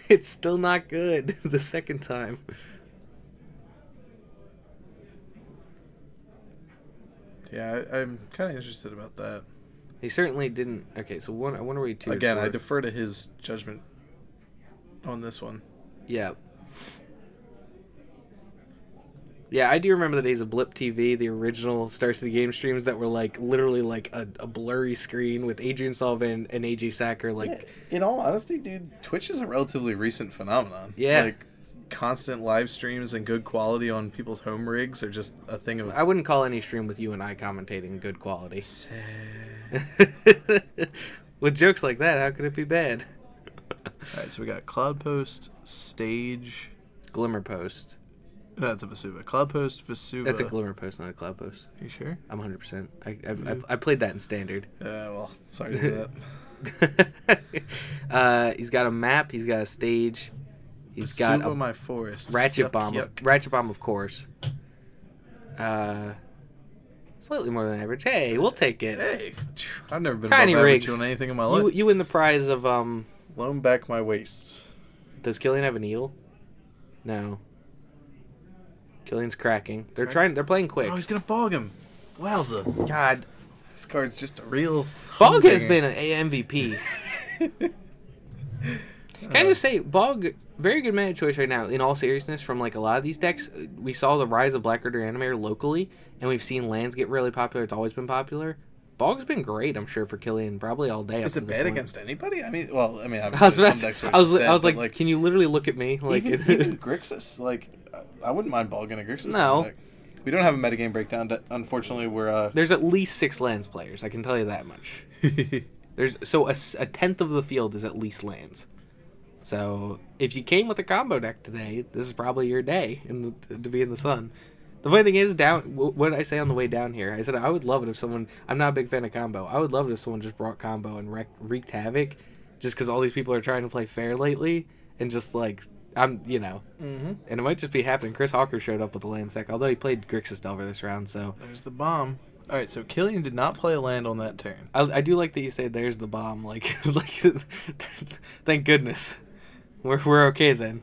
It's still not good the second time. Yeah, I'm kind of interested about that. He certainly didn't. Okay, so I wonder where he two. Again, I defer to his judgment on this one. Yeah. Yeah, I do remember the days of Blip TV, the original Star City game streams that were like literally like a blurry screen with Adrian Sullivan and AJ Sacker. Like, In all honesty, dude, Twitch is a relatively recent phenomenon. Yeah. Like, constant live streams and good quality on people's home rigs are just a thing of... I wouldn't call any stream with you and I commentating good quality. With jokes like that, how could it be bad? Alright, so we got Cloud Post, Stage... Glimmer Post. No, that's a Vesuva. Cloud Post, Vesuva... That's a Glimmer Post, not a Cloud Post. You sure? I'm 100%. I played that in Standard. Well, sorry to hear that. He's got a map. He's got a stage. He's got Vesuva, a my forest. ratchet Yuck, bomb. yuck. Ratchet bomb, of course. Slightly more than average. Hey, we'll take it. Hey, I've never been Tiny above rigs. average on anything in my life. You win the prize of Loan back my waist. Does Killian have a needle? No. Killian's cracking. They're playing quick. Oh, he's gonna bog him. Wowza. God. This card's just a real... Bog has humdinger. been an MVP. Can I just say, Bog, very good mana choice right now, in all seriousness, from like a lot of these decks. We saw the rise of Black Rider Animator locally, and we've seen lands get really popular. It's always been popular. Bog's been great, I'm sure, for Killian, probably all day. Is up it to this bad point. against anybody? I mean, obviously I was, there's some about decks to- where I was, it's dead, I was but, like, can you literally look at me? Like, even Grixis, like, I wouldn't mind bogging a Grixis. No. deck. We don't have a metagame breakdown. Unfortunately, we're... There's at least 6 lands players, I can tell you that much. There's so a tenth of the field is at least lands. So if you came with a combo deck today, this is probably your day to be in the sun. The funny thing is, what did I say on the way down here? I said I would love it if someone... I'm not a big fan of combo. I would love it if someone just brought combo and wreaked havoc, just because all these people are trying to play fair lately, and just like... Mm-hmm. And it might just be happening. Chris Hawker showed up with the land stack, although he played Grixis Delver this round, so... There's the bomb. All right, so Killian did not play a land on that turn. I do like that you say there's the bomb, like thank goodness. We're okay then.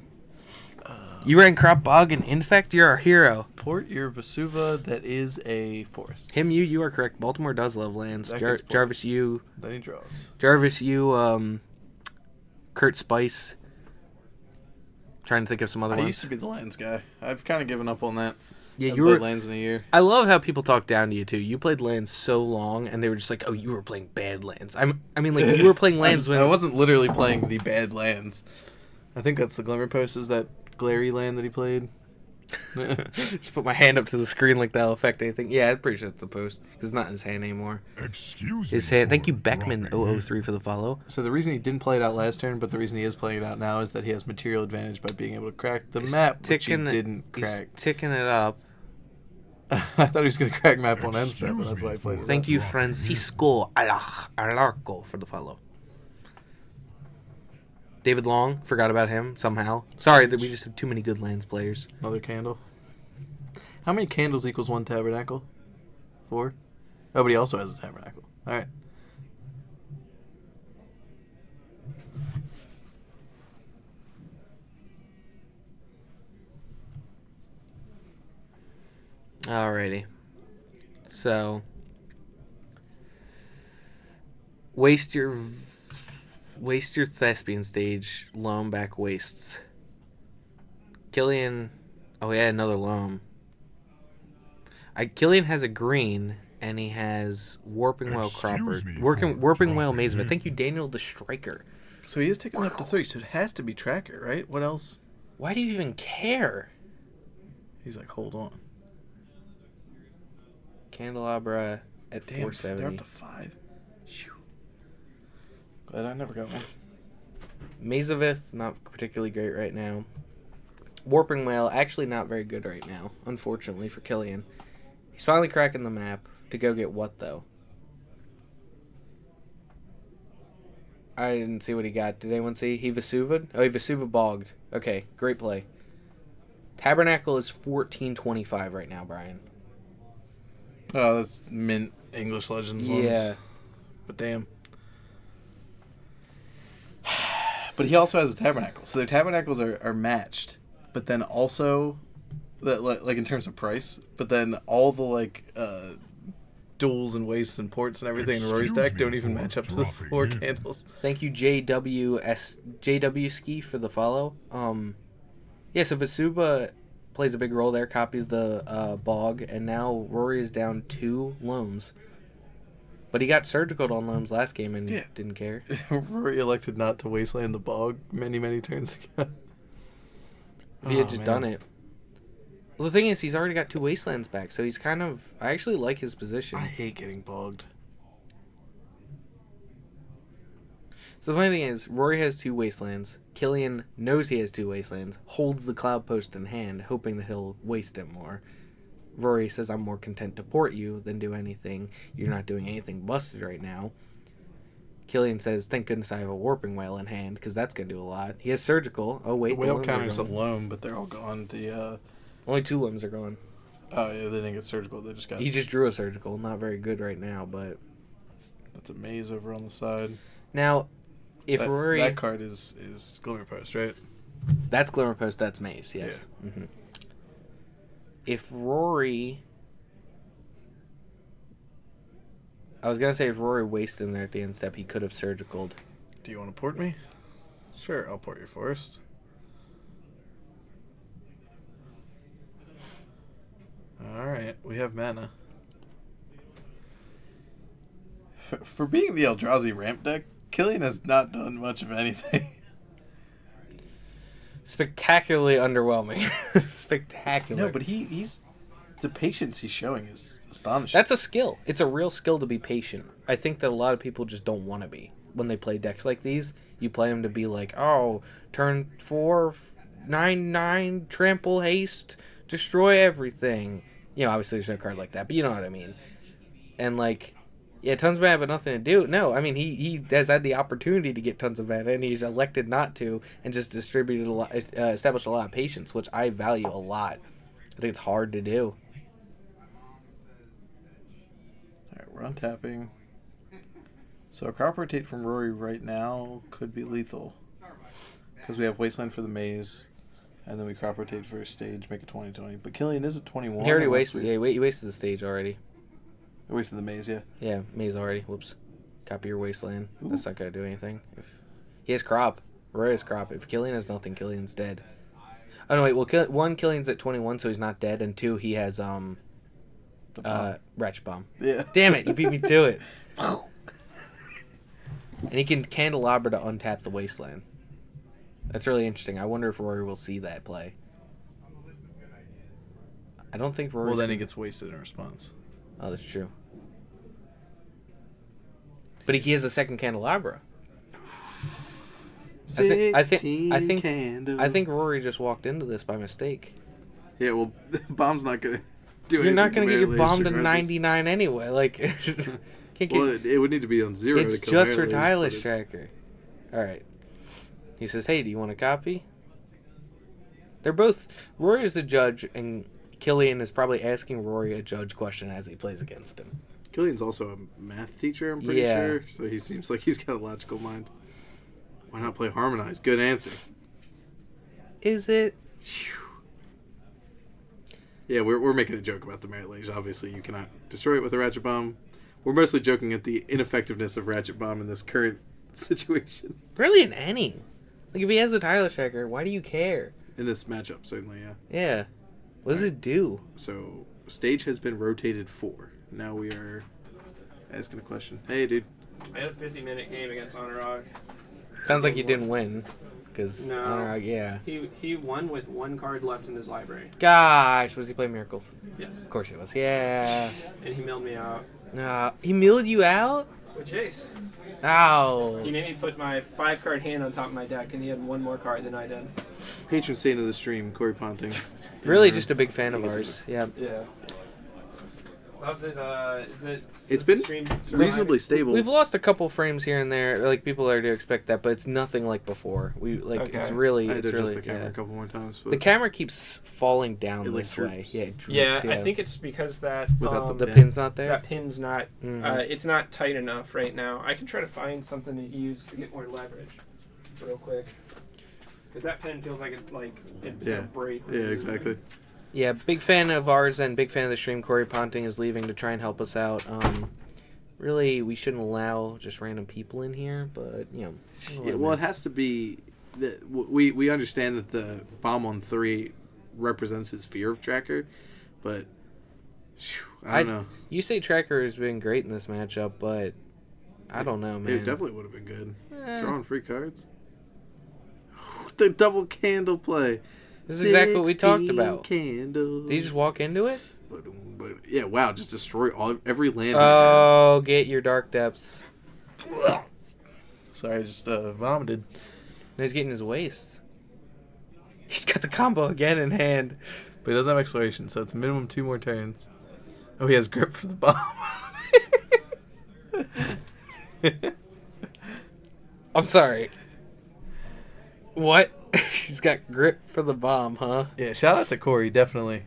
You ran Crop Bog and Infect, you're our hero. Port your Vesuva that is a forest. You are correct. Baltimore does love lands. That gets pulled. Jarvis, you, Then he draws. Kurt Spice. Trying to think of some other I ones. used to be the lands guy. I've kind of given up on that. Yeah, Haven't you played were. lands in a year. I love how people talk down to you too. You played lands so long, and they were just like, "Oh, you were playing bad lands." I mean, like you were playing lands when I wasn't literally playing the bad lands. I think that's the Glimmer Post. Is that glary land that he played? Just put my hand up to the screen like that'll affect anything. Yeah, I'm pretty sure it's the post because it's not in his hand anymore. Excuse His me. hand. Thank you, for Beckman dropping 003 for the follow. So the reason he didn't play it out last turn, but the reason he is playing it out now is that he has material advantage by being able to crack the map, which he didn't He's crack. ticking it up. I thought he was going to crack map on end step, but that's why I played it. Thank you, Francisco Alarco for the follow. David Long, forgot about him somehow. Sorry that we just have too many good lands players. Another candle. How many candles equals 1 tabernacle? 4? Oh, but he also has a tabernacle. All right. Alrighty. So, waste your thespian stage. Loam back wastes. Killian. Oh, yeah, another loam. Killian has a green, and he has Warping Whale Excuse Cropper. me Warping for Whale dropping Maze. in. Thank you, Daniel the Striker. So he is taking up to 3, so it has to be Tracker, right? What else? Why do you even care? He's like, hold on. Candelabra at Damn, 470. they're up to 5. Phew. Glad I never got one. Mazavith, not particularly great right now. Warping Whale, actually not very good right now, unfortunately for Killian. He's finally cracking the map to go get what, though? I didn't see what he got. Did anyone see? He Vesuva? Oh, he Vesuva bogged. Okay, great play. Tabernacle is 1425 right now, Brian. Oh, that's mint English Legends ones. Yeah. But damn. But he also has a tabernacle, so their tabernacles are matched. But then also, that like in terms of price. But then all the duels and wastes and ports and everything in Rory's Excuse deck don't me even for match up to the dropping 4 in. candles. Thank you, JW Ski for the follow. Yeah, so Vesuva plays a big role there, copies the bog, and now Rory is down 2 loams. But he got surgical on loams last game and Yeah. didn't care. Rory elected not to wasteland the bog many turns ago. If he had Oh, just man. done it. Well, the thing is, he's already got 2 wastelands back, so he's kind of... I actually like his position. I hate getting bogged. So the funny thing is, Rory has 2 wastelands. Killian knows he has 2 wastelands, holds the cloud post in hand, hoping that he'll waste it more. Rory says, I'm more content to port you than do anything. You're not doing anything busted right now. Killian says, thank goodness I have a Warping Whale in hand, because that's going to do a lot. He has surgical. Oh, wait. The whale loams are counters gone. alone, but they're all gone. The Only 2 limbs are gone. oh yeah, they didn't get surgical. They just got. He just drew a surgical. Not very good right now, but... That's a maze over on the side. Now, if that, Rory... that card is Glimmer Post, right? That's Glimmer Post, that's Maze, yes. Yeah. Mm-hmm. If Rory... I was going to say if Rory wasted in there at the end step, he could have surgicaled. Do you want to port me? Sure, I'll port your forest. Alright, we have mana. For being the Eldrazi ramp deck, Killian has not done much of anything. Spectacularly underwhelming. Spectacular. No, but he's... The patience he's showing is astonishing. That's a skill. It's a real skill to be patient. I think that a lot of people just don't want to be. When they play decks like these, you play them to be like, oh, turn 4, 9, trample, haste, destroy everything. You know, obviously there's no card like that, but you know what I mean. And like, yeah, tons of mana but nothing to do. No, I mean, he has had the opportunity to get tons of mana, and he's elected not to, and just distributed a lot, established a lot of patience, which I value a lot. I think it's hard to do. Alright, we're untapping. So a crop rotate from Rory right now could be lethal. Because we have Wasteland for the maze, and then we crop rotate for a stage, make a 20/20. But Killian is a 21. He already unless wasted. Yeah, you wasted the stage already. I wasted the maze, yeah. Yeah, Maze already. Whoops. Copy your Wasteland. That's not gonna do anything. If he has crop, Rory has crop. If Killian has nothing, Killian's dead. Oh no, wait. Well, Killian's at 21, so he's not dead, and 2, he has The bomb. Ratchet Bomb. Yeah. Damn it, you beat me to it. And he can Candelabra to untap the Wasteland. That's really interesting. I wonder if Rory will see that play. I don't think Rory. Well, then he gets wasted in response. Oh, that's true. But he has a second Candelabra. I think Rory just walked into this by mistake. Yeah, well, bomb's not gonna do anything. You're not gonna get your bomb to right? 99 anyway. Like, can't get, Well, it would need to be on 0. it's to kill just for Marilyn, Tireless but it's- Tracker. All right. He says, "Hey, do you want a copy?" They're both. Rory is the judge, and Killian is probably asking Rory a judge question as he plays against him. Killian's also a math teacher, I'm pretty Yeah. sure, so he seems like he's got a logical mind. Why not play Harmonize? Good answer. Is it? Yeah, we're making a joke about the Merit Lage. Obviously, you cannot destroy it with a Ratchet Bomb. We're mostly joking at the ineffectiveness of Ratchet Bomb in this current situation. Really in any. Like, if he has a Tyler Checker, why do you care? In this matchup, certainly, yeah. Yeah. What does it do? So, stage has been rotated 4. Now we are asking a question. Hey, dude. I had a 50-minute game against Honorog. Sounds like you didn't win. Because, No. yeah. He won with 1 card left in his library. Gosh, was he playing Miracles? Yes. Of course he was. Yeah. And he milled me out. He milled you out? With Chase. Ow. He made me put my 5-card hand on top of my deck, and he had 1 more card than I did. Patron saint of the stream, Corey Ponting. Really just a big fan of ours. Yeah. Yeah. So how's it, It's been surviving? reasonably stable. We've lost a couple frames here and there. Like, people are to expect that, but it's nothing like before. It's Okay. really, I had to it's adjust really, the camera yeah. a couple more times. But The camera keeps falling down It, like, this way. droops. Yeah, it droops, Yeah, I think it's because that Without the Yeah. pin's not there. that pin's not Mhm. it's not tight enough right now. I can try to find something to use to get more leverage, real quick. Because that pen feels like it's Yeah. gonna break. yeah, exactly. Yeah, big fan of ours and big fan of the stream. Corey Ponting is leaving to try and help us out. Really, we shouldn't allow just random people in here, but Yeah, well, it has to be that we understand that the bomb on 3 represents his fear of Tracker, but I don't know. You say Tracker has been great in this matchup, but I don't know, man. It definitely would have been good. Eh. Drawing free cards. The double candle play. This is exactly what we talked 16 about. Candles. Did you just walk into it? But yeah, wow, just destroy every land. Oh, get your Dark Depths. Sorry, I just vomited. And he's getting his waist. He's got the combo again in hand. But he doesn't have exploration, so it's minimum 2 more turns. Oh, he has grip for the bomb. I'm sorry. What? He's got grip for the bomb, huh? Yeah, shout out to Corey, definitely.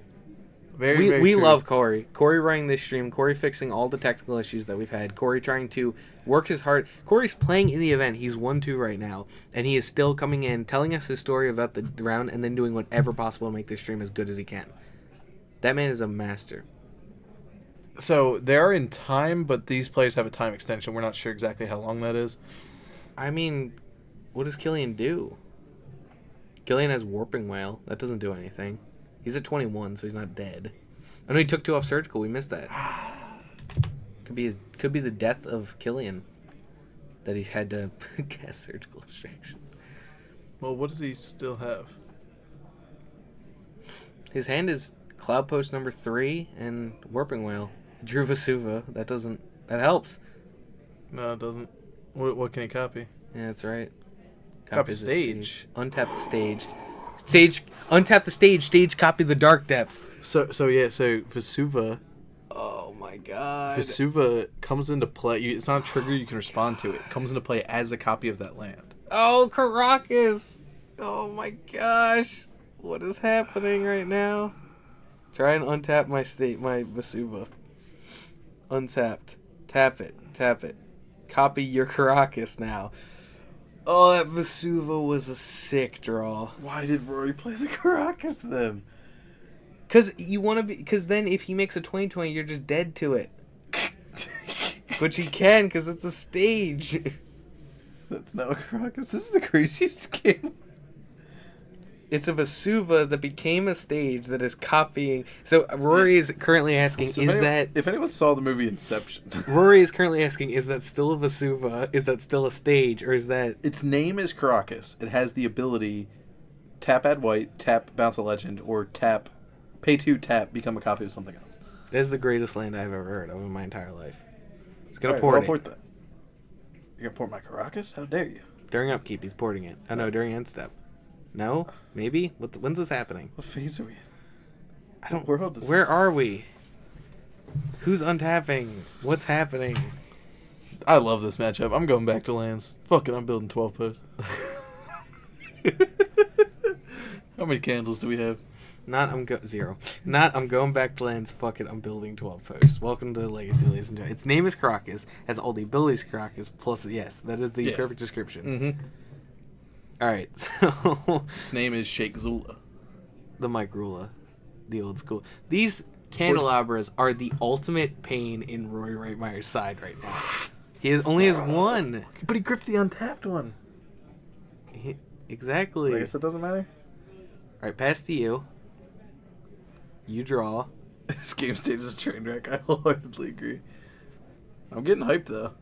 Very We true. love Corey. Corey running this stream. Corey fixing all the technical issues that we've had. Corey trying to work his heart. Corey's playing in the event. He's 1-2 right now. And he is still coming in, telling us his story about the round, and then doing whatever possible to make this stream as good as he can. That man is a master. So they're in time, but these players have a time extension. We're not sure exactly how long that is. I mean, what does Killian do? Killian has Warping Whale. That doesn't do anything. He's at 21, so he's not dead. I know he took 2 off surgical. We missed that. Could be the death of Killian that he's had to cast surgical extraction. Well, what does he still have? His hand is Cloud Post number 3 and Warping Whale. Drew Vesuva. That helps. No, it doesn't. What can he copy? Yeah, that's right. Copy the stage. Untap the stage. Untap the stage. Stage copy the Dark Depths. So Vesuva. Oh my god. Vesuva comes into play. It's not a trigger. You can respond to it. It comes into play as a copy of that land. Oh, Caracas. Oh my gosh. What is happening right now? Try and untap my Vesuva. Untapped. Tap it. Copy your Caracas now. Oh, that Vesuva was a sick draw. Why did Rory play the Caracas then? Because then if he makes a 2020, you're just dead to it. Which he can, because it's a stage. That's not a Caracas. This is the craziest game. It's a Vesuva that became a stage that is copying. So Rory is currently asking, if anyone saw the movie Inception, Rory is currently asking, is that still a Vesuva? Is that still a stage? Or is that... its name is Caracas. It has the ability tap add white, tap bounce a legend, or tap pay 2 tap become a copy of something else. That is the greatest land I've ever heard of in my entire life. He's gonna All right, port well, it. I'll port that. You're gonna port my Caracas? How dare you? During upkeep, he's porting it. Oh no, during end step. No? Maybe? When's this happening? What phase are we in? I don't... What world is Where this? are we? Who's untapping? What's happening? I love this matchup. I'm going back to lands. Fuck it, I'm building 12 posts. How many candles do we have? Zero. Not I'm going back to lands. Fuck it. I'm building 12 posts. Welcome to the Legacy, ladies and gentlemen. Its name is Crocus. Has all the abilities Crocus. Plus, yes, that is the perfect description. Mm-hmm. All right, so Its name is Sheikh Zula. the Mike Rula, the old school. These candelabras are the ultimate pain in Roy Reitmeyer's side right now. He only has one. But he gripped the untapped one. Exactly. I guess that doesn't matter. All right, pass to you. You draw. This game state is a train wreck. I wholeheartedly agree. I'm getting hyped though.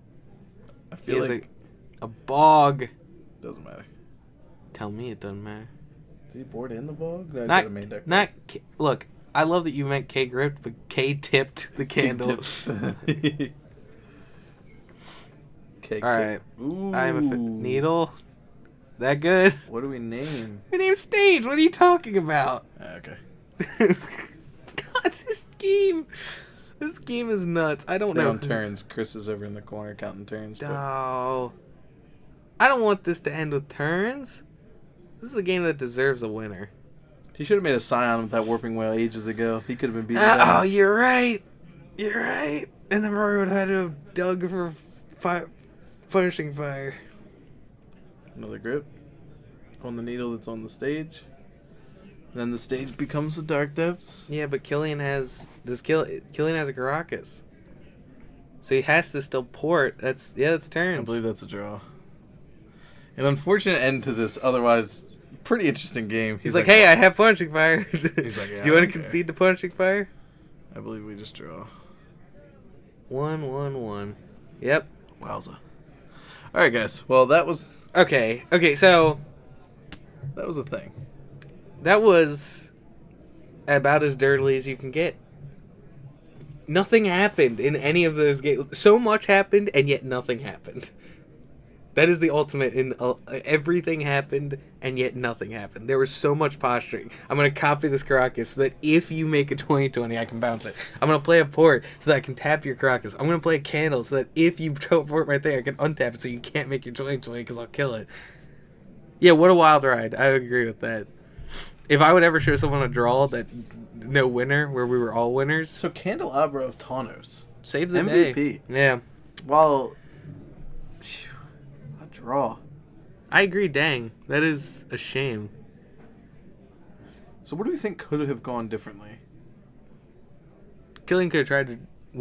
I feel He has like a bog. doesn't matter. Tell me it doesn't matter. Did he board in the ball? No, he's Not, got a main deck. not. Look, I love that you meant K gripped, but K tipped the candle. Cake All right, Ooh. I'm a needle. That good? What do we name? My name's Stage. What are you talking about? Okay. God, this game. This game is nuts. I don't They're know. on turns. Chris is over in the corner counting turns. but- No. I don't want this to end with turns. This is a game that deserves a winner. He should have made a Scion with that Warping Whale ages ago. He could have been beaten Oh, down. you're right. You're right. And then Mario would have had to have dug for punishing fire. Another grip on the needle that's on the stage. Then the stage becomes the Dark Depths. Yeah, but Killian has Killian has a Caracas, so he has to still port. That's turns. I believe that's a draw. An unfortunate end to this otherwise pretty interesting game. He's like, hey, I have punishing fire. He's like, yeah, do you want to okay. concede to punishing fire? I believe we just draw. 1-1-1. Yep. Wowza. All right, guys. Well, that was Okay. So the thing. that was about as dirtily as you can get. Nothing happened in any of those games. So much happened, and yet nothing happened. That is the ultimate. Everything happened, and yet nothing happened. There was so much posturing. I'm going to copy this Caracas so that if you make a 2020, I can bounce it. I'm going to play a port so that I can tap your Caracas. I'm going to play a candle so that if you throw a port right there, I can untap it so you can't make your 2020 because I'll kill it. Yeah, what a wild ride. I agree with that. If I would ever show someone a draw that no winner, where we were all winners, So Candelabra of Tawnos. save the MVP. day. Yeah, Well, a draw. I agree. Dang, that is a shame. So what do we think could have gone differently? Killian could have tried to